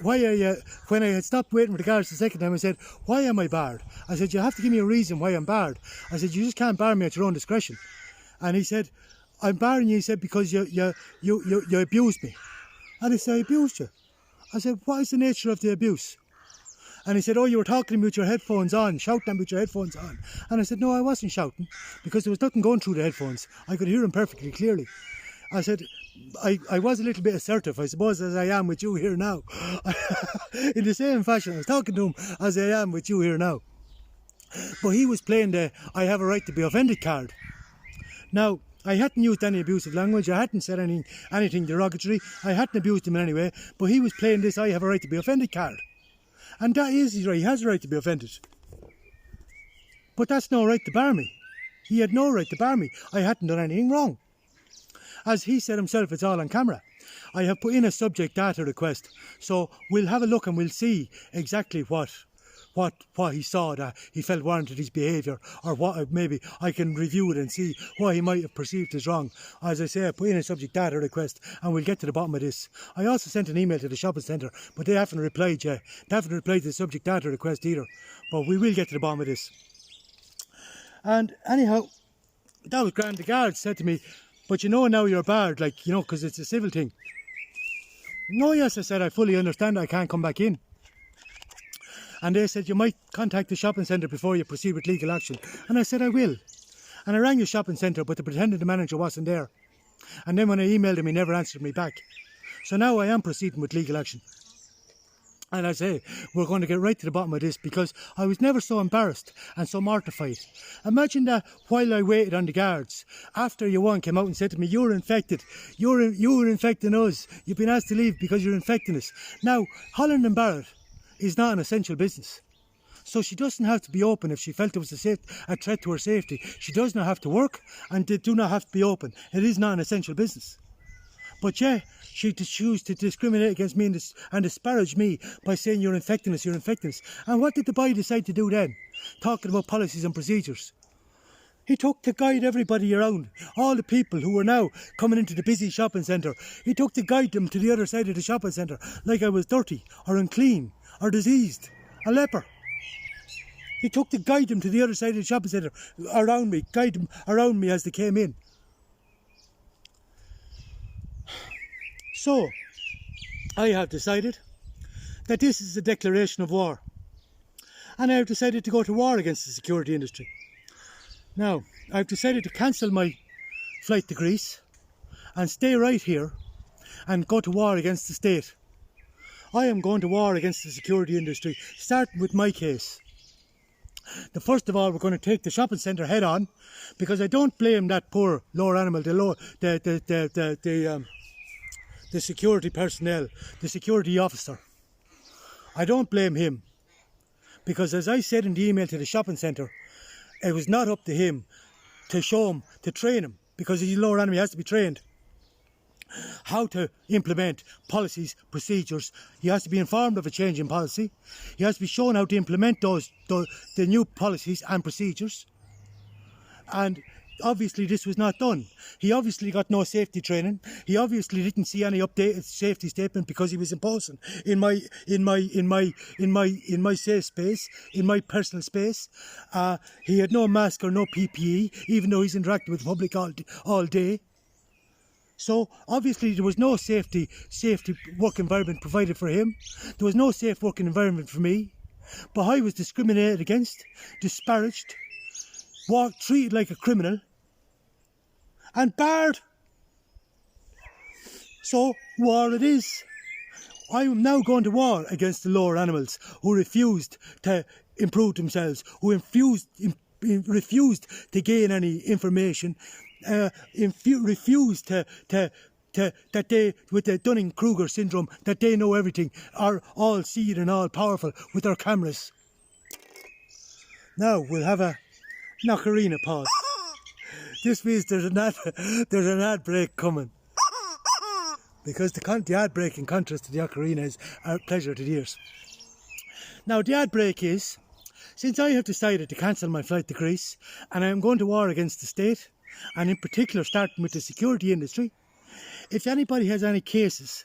when I had stopped waiting for the guards the second time, I said, why am I barred? I said, you have to give me a reason why I'm barred. I said, you just can't bar me at your own discretion. And he said, I'm barring you, he said, because you abused me. And I said, I abused you. I said, what is the nature of the abuse? And he said, oh, you were talking to me with your headphones on, shouting at me with your headphones on. And I said, no, I wasn't shouting, because there was nothing going through the headphones. I could hear him perfectly clearly. I said, I was a little bit assertive, I suppose, as I am with you here now. In the same fashion, I was talking to him as I am with you here now. But he was playing the I have a right to be offended card. Now, I hadn't used any abusive language, I hadn't said anything derogatory, I hadn't abused him in any way, but he was playing this I have a right to be offended card. And that is his right, he has a right to be offended. But that's no right to bar me. He had no right to bar me. I hadn't done anything wrong. As he said himself, it's all on camera. I have put in a subject data request, so we'll have a look and we'll see exactly what what he saw that he felt warranted his behaviour, or what maybe I can review it and see what he might have perceived as wrong. As I say, I put in a subject data request and we'll get to the bottom of this. I also sent an email to the shopping centre, but they haven't replied yet. They haven't replied to the subject data request either, but we will get to the bottom of this. And anyhow, that was grand. The guard said to me, but you know now you're barred, like, you know, because it's a civil thing. No, yes, I said, I fully understand I can't come back in. And they said, you might contact the shopping centre before you proceed with legal action. And I said, I will. And I rang the shopping centre, but they pretended the manager wasn't there. And then when I emailed him, he never answered me back. So now I am proceeding with legal action. And I say, we're going to get right to the bottom of this, because I was never so embarrassed and so mortified. Imagine that while I waited on the guards, after you one came out and said to me, you're infected, you're infecting us, you've been asked to leave because you're infecting us. Now, Holland and Barrett is not an essential business. So she doesn't have to be open if she felt it was a threat to her safety. She does not have to work, and they do not have to be open. It is not an essential business. But yeah, she chose to discriminate against me and disparage me by saying you're infecting us, you're infecting us. And what did the boy decide to do then? Talking about policies and procedures. He took to guide everybody around, all the people who were now coming into the busy shopping centre. He took to guide them to the other side of the shopping centre, like I was dirty, or unclean, or diseased, a leper. He took to guide them to the other side of the shopping centre, around me, guide them around me as they came in. So, I have decided that this is a declaration of war. And I have decided to go to war against the security industry. Now, I've decided to cancel my flight to Greece and stay right here and go to war against the state. I am going to war against the security industry, starting with my case. First of all, we're going to take the shopping centre head on, because I don't blame that poor lower animal, the security personnel, the security officer. I don't blame him, because as I said in the email to the shopping centre, it was not up to him to show him, to train him, because he's a lower animal, he has to be trained how to implement policies, procedures. He has to be informed of a change in policy. He has to be shown how to implement the new policies and procedures. And obviously this was not done. He obviously got no safety training. He obviously didn't see any updated safety statement, because he was imposing in my safe space, in my personal space. He had no mask or no PPE, even though he's interacting with the public all day. So obviously there was no safety work environment provided for him. There was no safe working environment for me. But I was discriminated against, disparaged, treated like a criminal, and barred. So war it is. I am now going to war against the lower animals who refused to improve themselves, who refused to gain any information, refused that they, with the Dunning-Kruger syndrome, that they know everything, are all seeing and all powerful with their cameras. Now we'll have a Ocarina pause. This means there's an ad break coming, because the ad break, in contrast to the Ocarina, is a pleasure to the ears. Now the ad break is, since I have decided to cancel my flight to Greece, and I am going to war against the state, and in particular starting with the security industry, if anybody has any cases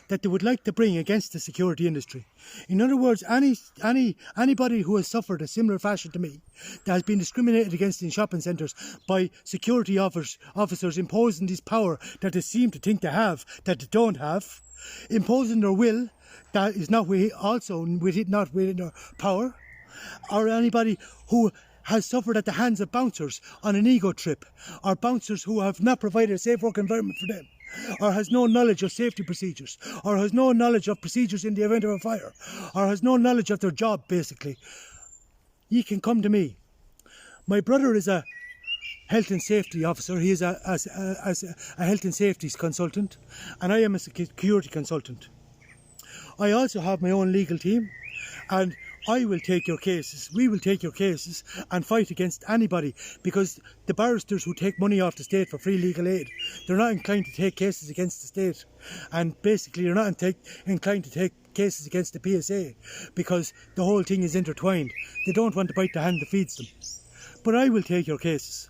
that they would like to bring against the security industry, in other words, anybody who has suffered a similar fashion to me, that has been discriminated against in shopping centres by security officers imposing this power that they seem to think they have, that they don't have, imposing their will that is not within their power, or anybody who has suffered at the hands of bouncers on an ego trip, or bouncers who have not provided a safe work environment for them, or has no knowledge of safety procedures, or has no knowledge of procedures in the event of a fire, or has no knowledge of their job, basically, you can come to me. My brother is a health and safety officer. He is a health and safety consultant, and I am a security consultant. I also have my own legal team, and I will take your cases, we will take your cases and fight against anybody, because the barristers who take money off the state for free legal aid, they're not inclined to take cases against the state, and basically they're not inclined to take cases against the PSA because the whole thing is intertwined. They don't want to bite the hand that feeds them. But I will take your cases.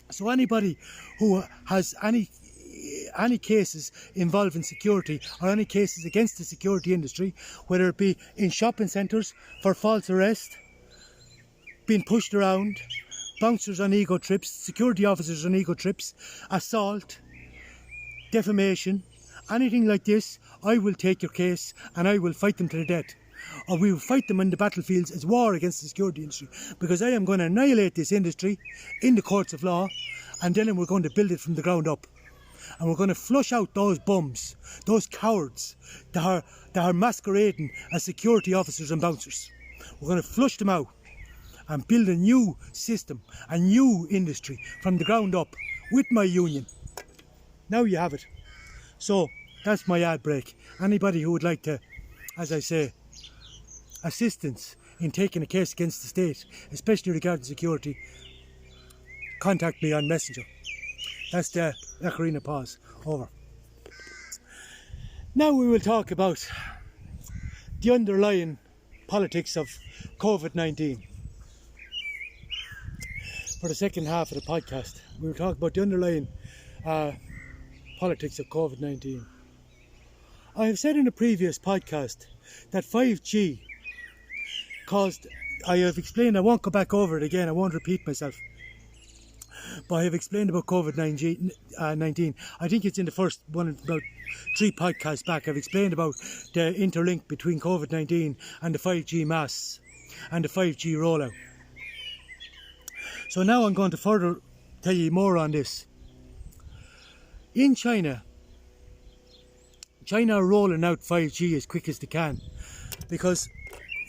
So anybody who has any cases involving security or any cases against the security industry, whether it be in shopping centres for false arrest, being pushed around, bouncers on ego trips, security officers on ego trips, assault, defamation, anything like this, I will take your case and I will fight them to the death. Or we will fight them in the battlefields as war against the security industry, because I am going to annihilate this industry in the courts of law, and then we're going to build it from the ground up. And we're going to flush out those bums, those cowards that are masquerading as security officers and bouncers. We're going to flush them out and build a new system, a new industry from the ground up with my union. Now you have it. So that's my ad break. Anybody who would like to, as I say, assistance in taking a case against the state, especially regarding security, contact me on Messenger. That's the Ocarina pause. Over. Now we will talk about the underlying politics of COVID-19. For the second half of the podcast, we will talk about the underlying politics of COVID-19. I have said in a previous podcast that 5G caused, I have explained, I won't go back over it again, I won't repeat myself, but I have explained about COVID-19. I think it's in the first one, about 3 podcasts back. I've explained about the interlink between COVID-19 and the 5G masts and the 5G rollout. So now I'm going to further tell you more on this. In China are rolling out 5G as quick as they can, because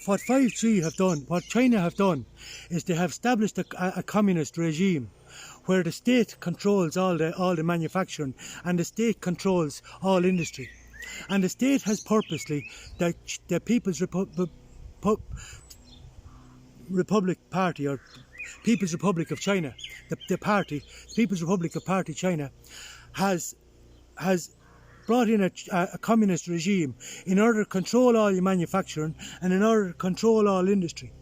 what 5G have done, what China have done, is they have established a communist regime where the state controls all the manufacturing, and the state controls all industry. And the state has purposely, the People's Republic Party, or People's Republic of China, the party, People's Republic of Party China, has brought in a communist regime in order to control all your manufacturing and in order to control all industry.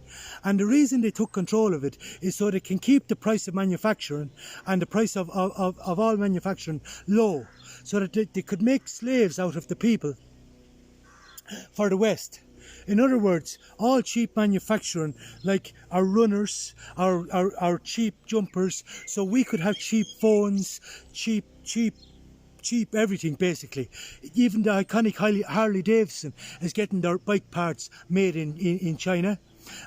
And the reason they took control of it is so they can keep the price of manufacturing and the price of all manufacturing low, so that they could make slaves out of the people for the West. In other words, all cheap manufacturing, like our runners, our cheap jumpers, so we could have cheap phones, cheap everything basically. Even the iconic Harley Davidson is getting their bike parts made in China.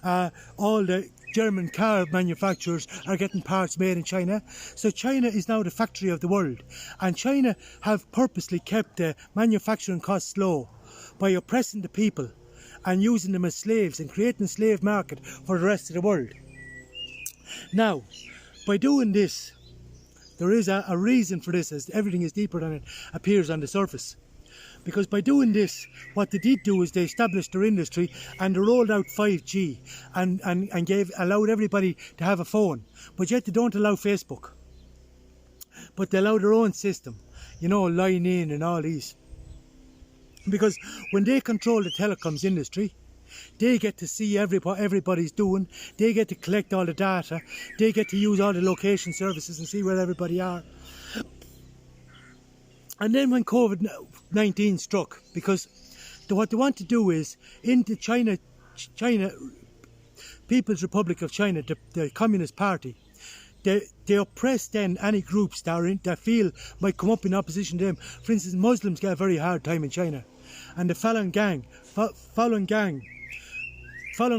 All the German car manufacturers are getting parts made in China. So China is now the factory of the world, and China have purposely kept the manufacturing costs low by oppressing the people and using them as slaves and creating a slave market for the rest of the world. Now, by doing this, there is a reason for this, as everything is deeper than it appears on the surface. Because by doing this, what they did do is they established their industry and they rolled out 5G and allowed everybody to have a phone. But yet they don't allow Facebook. But they allow their own system, Line In and all these. Because when they control the telecoms industry, they get to see what everybody's doing, they get to collect all the data, they get to use all the location services and see where everybody are. And then when COVID-19 struck, because what they want to do is, in the China People's Republic of China, the Communist Party, they oppress then any groups that feel might come up in opposition to them. For instance, Muslims get a very hard time in China, and the Falun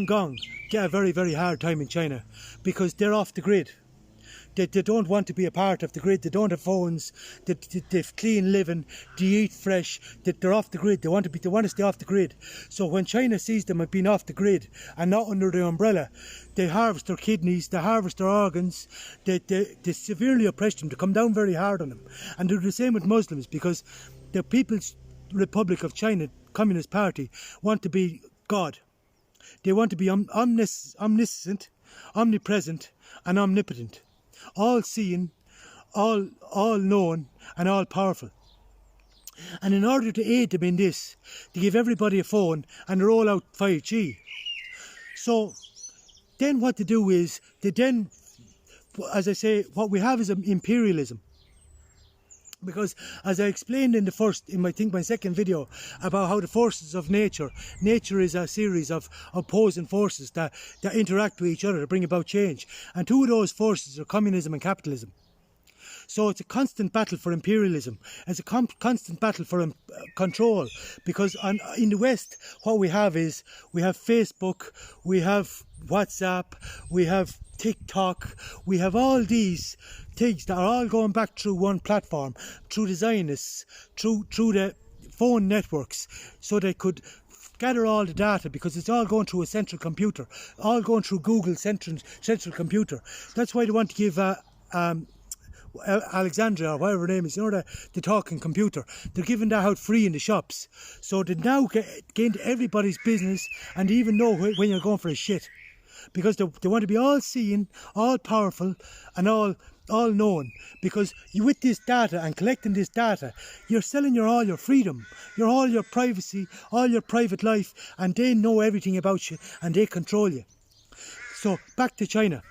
Gong get a very, very hard time in China, because they're off the grid. They don't want to be a part of the grid. They don't have phones. They've clean living. They eat fresh. They're off the grid. They want to stay off the grid. So when China sees them as being off the grid and not under the umbrella, they harvest their kidneys. They harvest their organs. They severely oppress them. They come down very hard on them. And do the same with Muslims, because the People's Republic of China Communist Party want to be God. They want to be omniscient, omnipresent, and omnipotent. All seeing, all known, and all powerful. And in order to aid them in this, they give everybody a phone and roll out 5G. So then what they do is, they then, as I say, what we have is imperialism. Because as I explained in my second video about how the forces of nature is a series of opposing forces that interact with each other to bring about change. And two of those forces are communism and capitalism. So it's a constant battle for imperialism. It's a constant battle for control. Because in the West, what we have is, we have Facebook, we have WhatsApp, we have TikTok, we have all these things that are all going back through one platform, through the Zionists, through the phone networks, so they could gather all the data, because it's all going through a central computer, all going through Google's central computer. That's why they want to give Alexandria, or whatever her name is, the talking computer. They're giving that out free in the shops. So they now get into everybody's business, and they even know when you're going for a shit. Because they want to be all seeing, all powerful, and all known. Because with this data and collecting this data, you're selling all your freedom, all your privacy, all your private life, and they know everything about you, and they control you. So back to China.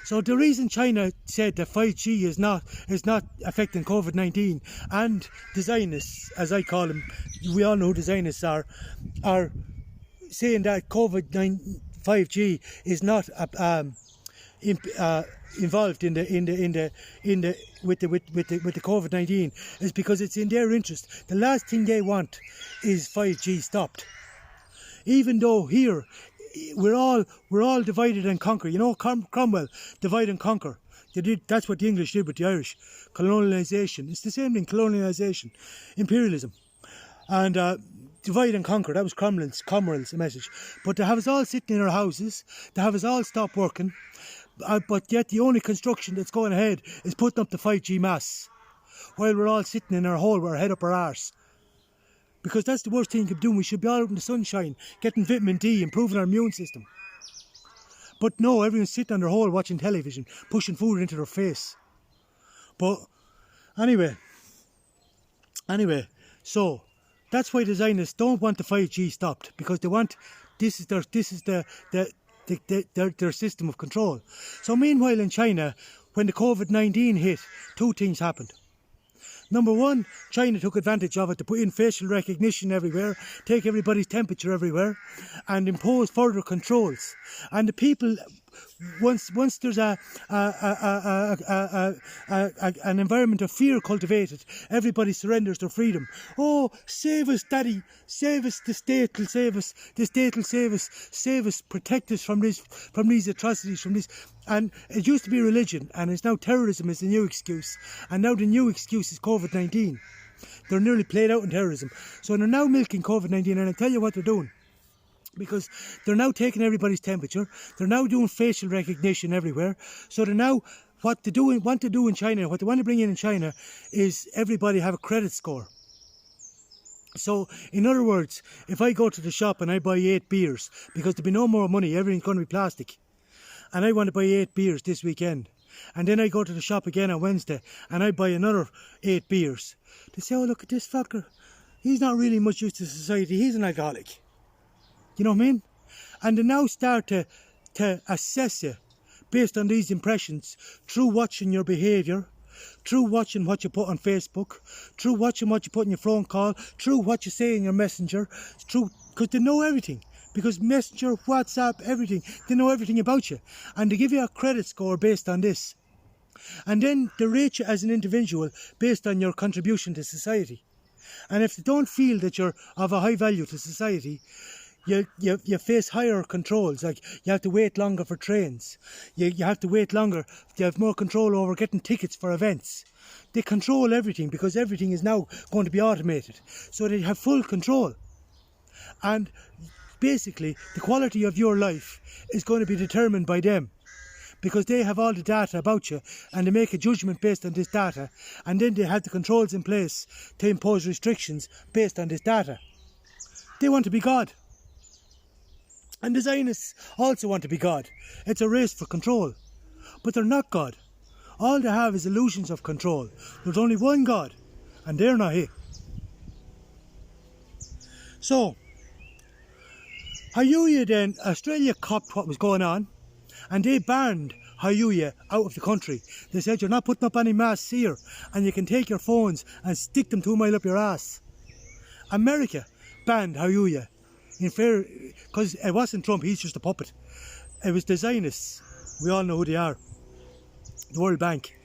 So the reason China said that 5G is not affecting COVID-19, and the Zionists, as I call them, we all know who the Zionists are saying that 5G is not involved with the COVID-19, is because it's in their interest. The last thing they want is 5G stopped. Even though here, we're all divided and conquer. You know, Cromwell, divide and conquer. That's what the English did with the Irish. Colonialisation. It's the same thing, colonialisation. Imperialism. And divide and conquer, that was Cromwell's message. But to have us all sitting in our houses, to have us all stop working, but yet the only construction that's going ahead is putting up the 5G masts, while we're all sitting in our hole with our head up our arse. Because that's the worst thing you could do. We should be all out in the sunshine, getting vitamin D, improving our immune system. But no, everyone's sitting on their hole watching television, pushing food into their face. But anyway, so that's why the Zionists don't want the 5G stopped, because they want this is their system of control. So meanwhile in China, when the COVID-19 hit, two things happened. Number one, China took advantage of it to put in facial recognition everywhere, take everybody's temperature everywhere, and impose further controls. And the people, once there's an environment of fear cultivated, everybody surrenders their freedom. Oh, save us, Daddy! Save us! The state will save us! The state will save us! Save us! Protect us from these atrocities, from this. And it used to be religion, and it's now terrorism is the new excuse. And now the new excuse is COVID-19. They're nearly played out in terrorism. So they're now milking COVID-19, and I'll tell you what they're doing. Because they're now taking everybody's temperature. They're now doing facial recognition everywhere. So they're now, what they want to do in China, what they want to bring in China, is everybody have a credit score. So, in other words, if I go to the shop and I buy 8 beers, because there'll be no more money, everything's going to be plastic, and I want to buy 8 beers this weekend, and then I go to the shop again on Wednesday and I buy another 8 beers, they say, oh, look at this fucker, he's not really much use to society, he's an alcoholic. You know what I mean? And they now start to assess you based on these impressions, through watching your behaviour, through watching what you put on Facebook, through watching what you put in your phone call, through what you say in your messenger, because they know everything. Because Messenger, WhatsApp, everything, they know everything about you. And they give you a credit score based on this. And then they rate you as an individual based on your contribution to society. And if they don't feel that you're of a high value to society, you face higher controls. Like, you have to wait longer for trains. You have to wait longer. You have more control over getting tickets for events. They control everything, because everything is now going to be automated. So they have full control. And basically, the quality of your life is going to be determined by them, because they have all the data about you, and they make a judgment based on this data, and then they have the controls in place to impose restrictions based on this data. They want to be God. And the Zionists also want to be God. It's a race for control. But they're not God. All they have is illusions of control. There's only one God, and they're not He. So, Hayuya then, Australia copped what was going on, and they banned Hayuya out of the country. They said, you're not putting up any masks here, and you can take your phones and stick them 2 miles up your ass. America banned Hayuya, in fair, because it wasn't Trump, he's just a puppet. It was the Zionists, we all know who they are, the World Bank,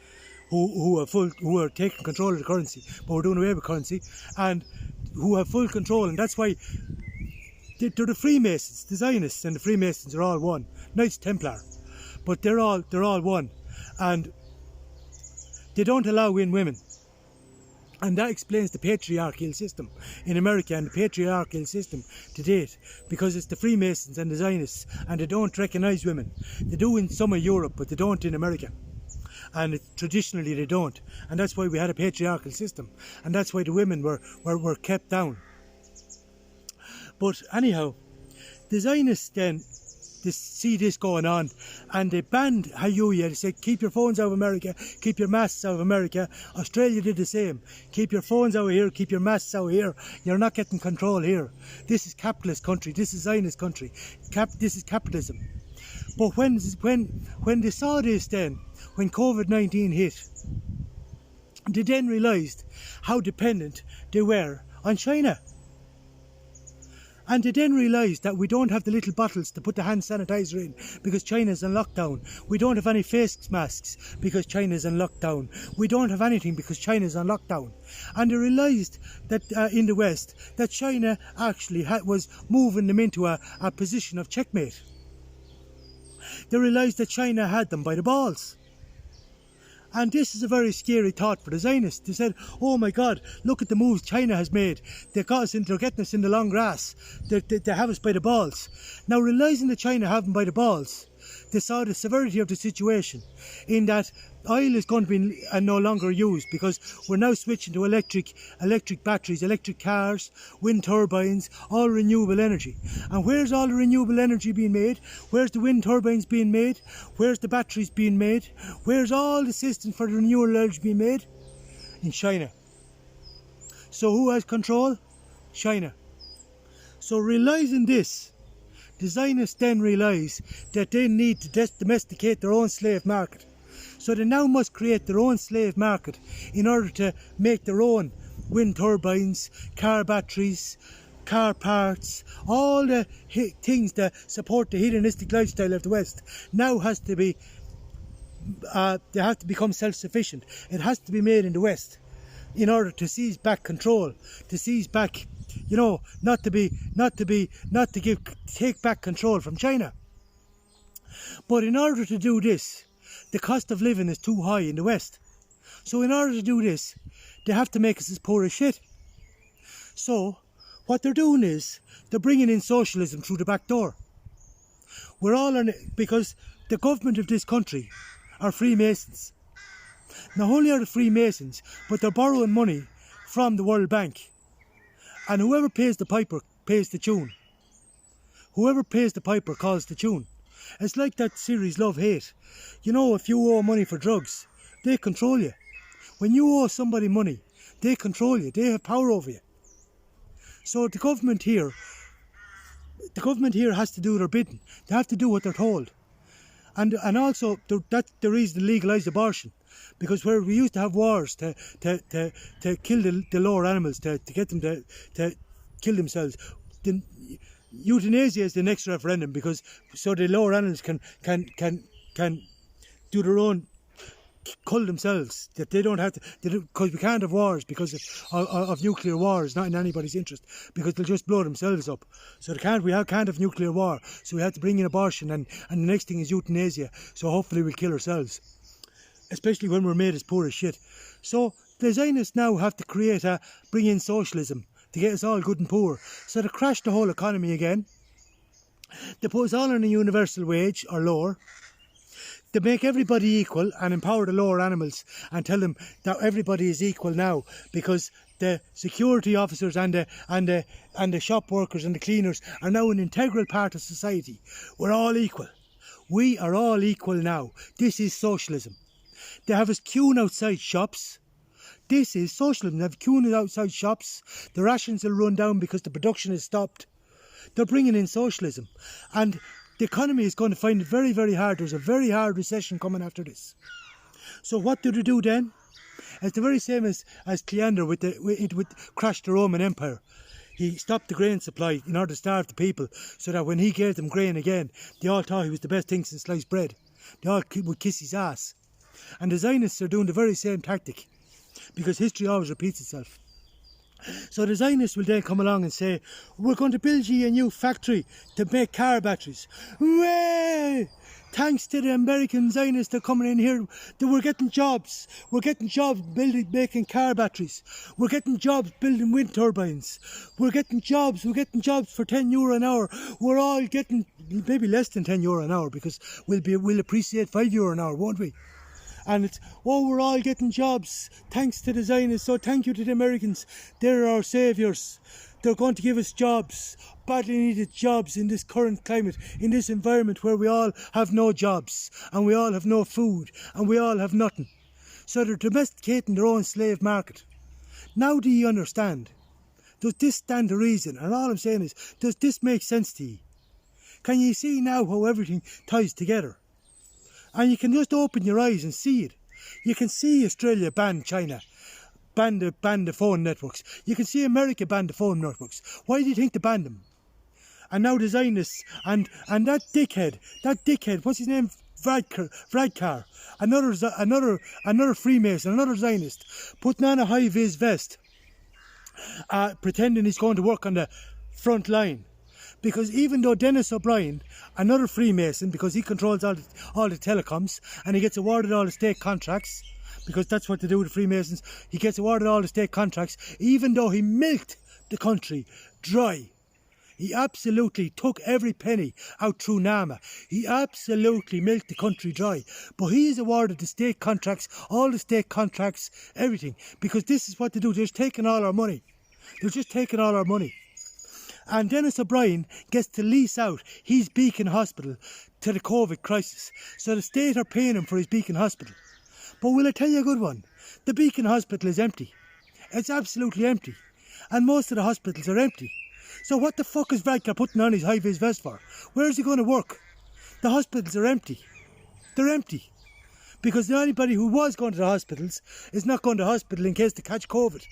who are taking control of the currency, but we're doing away with currency, and who have full control, and that's why they're the Freemasons. The Zionists and the Freemasons are all one. Knights Templar, but they're all one, and they don't allow in women, and that explains the patriarchal system in America and the patriarchal system to date, because it's the Freemasons and the Zionists, and they don't recognise women. They do in some of Europe, but they don't in America. And traditionally they don't, and that's why we had a patriarchal system, and that's why the women were kept down. But anyhow, the Zionists then see this going on, and they banned Hayuya. They said, keep your phones out of America, keep your masks out of America. Australia did the same. Keep your phones out of here, keep your masks out of here. You're not getting control here. This is capitalist country, this is Zionist country. This is capitalism. But when they saw this then, when COVID-19 hit, they then realised how dependent they were on China. And they then realised that we don't have the little bottles to put the hand sanitizer in because China's on lockdown. We don't have any face masks because China's on lockdown. We don't have anything because China's on lockdown. And they realised that in the West, that China actually was moving them into a position of checkmate. They realised that China had them by the balls. And this is a very scary thought for the Zionists. They said, oh my God, look at the moves China has made. They're getting us in the long grass. They have us by the balls. Now, realising that China have them by the balls, they saw the severity of the situation, in that oil is going to be no longer used, because we're now switching to electric batteries, electric cars, wind turbines, all renewable energy. And where's all the renewable energy being made? Where's the wind turbines being made? Where's the batteries being made? Where's all the systems for the renewable energy being made? In China. So who has control? China. So realising this, the Zionists then realise that they need to domesticate their own slave market. So they now must create their own slave market in order to make their own wind turbines, car batteries, car parts, all the things that support the hedonistic lifestyle of the West. Now has to be, they have to become self-sufficient. It has to be made in the West in order to seize back control, to seize back, you know, take back control from China. But in order to do this, the cost of living is too high in the West. So in order to do this, they have to make us as poor as shit. So what they're doing is they're bringing in socialism through the back door. We're all on it because the government of this country are Freemasons. Not only are they Freemasons, but they're borrowing money from the World Bank. And whoever pays the piper pays the tune. Whoever pays the piper calls the tune. It's like that series Love Hate. You know, if you owe money for drugs, they control you. When you owe somebody money, they control you. They have power over you. So the government here has to do their bidding. They have to do what they're told. And also, that's the reason to legalise abortion. Because where we used to have wars to kill the lower animals, to get them to kill themselves, then euthanasia is the next referendum, because so the lower animals can do their own, cull themselves, that they don't have to, because we can't have wars because of nuclear war. It's not in anybody's interest, because they'll just blow themselves up. So we can't have nuclear war, so we have to bring in abortion, and the next thing is euthanasia, so hopefully we'll kill ourselves, especially when we're made as poor as shit. So the Zionists now have to bring in socialism to get us all good and poor. So they crash the whole economy again. They put us all on a universal wage or lower. They make everybody equal and empower the lower animals and tell them that everybody is equal now, because the security officers and the shop workers and the cleaners are now an integral part of society. We're all equal. We are all equal now. This is socialism. They have us queuing outside shops This is socialism. They've queuing outside shops. The rations will run down because the production is stopped. They're bringing in socialism. And the economy is going to find it very, very hard. There's a very hard recession coming after this. So what do they do then? It's the very same as Cleander with crashed the Roman Empire. He stopped the grain supply in order to starve the people, so that when he gave them grain again, they all thought he was the best thing since sliced bread. They all would kiss his ass. And the Zionists are doing the very same tactic, because history always repeats itself. So the Zionists will then come along and say, we're going to build you a new factory to make car batteries. Way! Thanks to the American Zionists that are coming in here, we're getting jobs. We're getting jobs making car batteries. We're getting jobs building wind turbines. We're getting jobs for €10 an hour. We're all getting maybe less than €10 an hour, because we'll appreciate €5 an hour, won't we? And it's, we're all getting jobs thanks to the Zionists. So thank you to the Americans. They're our saviours. They're going to give us jobs, badly needed jobs in this current climate, in this environment where we all have no jobs and we all have no food and we all have nothing. So they're domesticating their own slave market. Now do you understand? Does this stand to reason? And all I'm saying is, does this make sense to you? Can you see now how everything ties together? And you can just open your eyes and see it. You can see Australia ban China. Ban the phone networks. You can see America ban the phone networks. Why do you think they banned them? And now the Zionists and that dickhead, what's his name? Vradkar, another Freemason, another Zionist, putting on a high-vis vest, pretending he's going to work on the front line. Because even though Dennis O'Brien, another Freemason, because he controls all the telecoms and he gets awarded all the state contracts, because that's what they do with the Freemasons, he gets awarded all the state contracts, even though he milked the country dry. He absolutely took every penny out through NAMA. He absolutely milked the country dry. But he is awarded the state contracts, all the state contracts, everything. Because this is what they do. They're just taking all our money. They're just taking all our money. And Dennis O'Brien gets to lease out his Beacon Hospital to the COVID crisis. So the state are paying him for his Beacon Hospital. But will I tell you a good one? The Beacon Hospital is empty. It's absolutely empty. And most of the hospitals are empty. So what the fuck is Vradkar putting on his high-vis vest for? Where is he going to work? The hospitals are empty. They're empty. Because anybody who was going to the hospitals is not going to the hospital in case they catch COVID.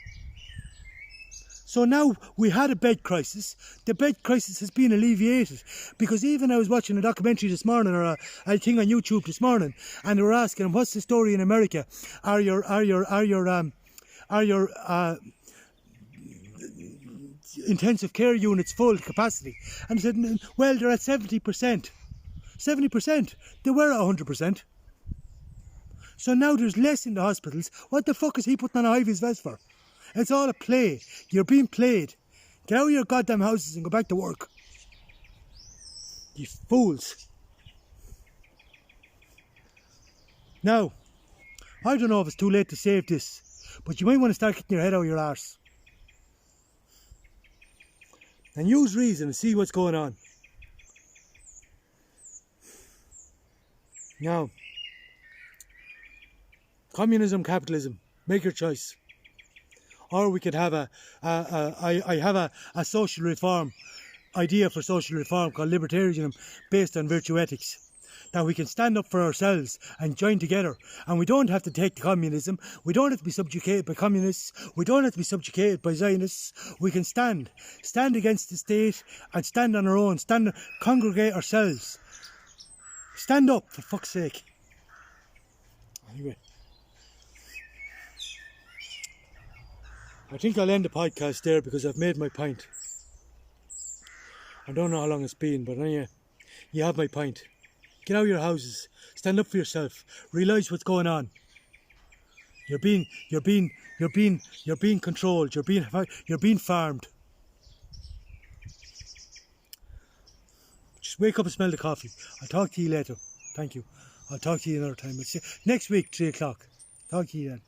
So now we had a bed crisis. The bed crisis has been alleviated, because even I was watching a documentary this morning, or a thing on YouTube this morning, and they were asking him, what's the story in America? Are your intensive care units full capacity? And he said, well, they're at 70%. 70%. They were at 100%. So now there's less in the hospitals. What the fuck is he putting on a high-vis vest for? It's all a play. You're being played. Get out of your goddamn houses and go back to work. You fools. Now, I don't know if it's too late to save this, but you might want to start getting your head out of your arse. And use reason and see what's going on. Now, communism, capitalism, make your choice. Or we could have I have a social reform, idea for social reform called libertarianism, based on virtue ethics. That we can stand up for ourselves and join together. And we don't have to take the communism. We don't have to be subjugated by communists. We don't have to be subjugated by Zionists. We can stand against the state and stand on our own, congregate ourselves. Stand up, for fuck's sake. Anyway. I think I'll end the podcast there because I've made my point. I don't know how long it's been, but anyway, you have my point. Get out of your houses. Stand up for yourself. Realise what's going on. You're being controlled. You're being farmed. Just wake up and smell the coffee. I'll talk to you later. Thank you. I'll talk to you another time. Next week, 3 o'clock. Talk to you then.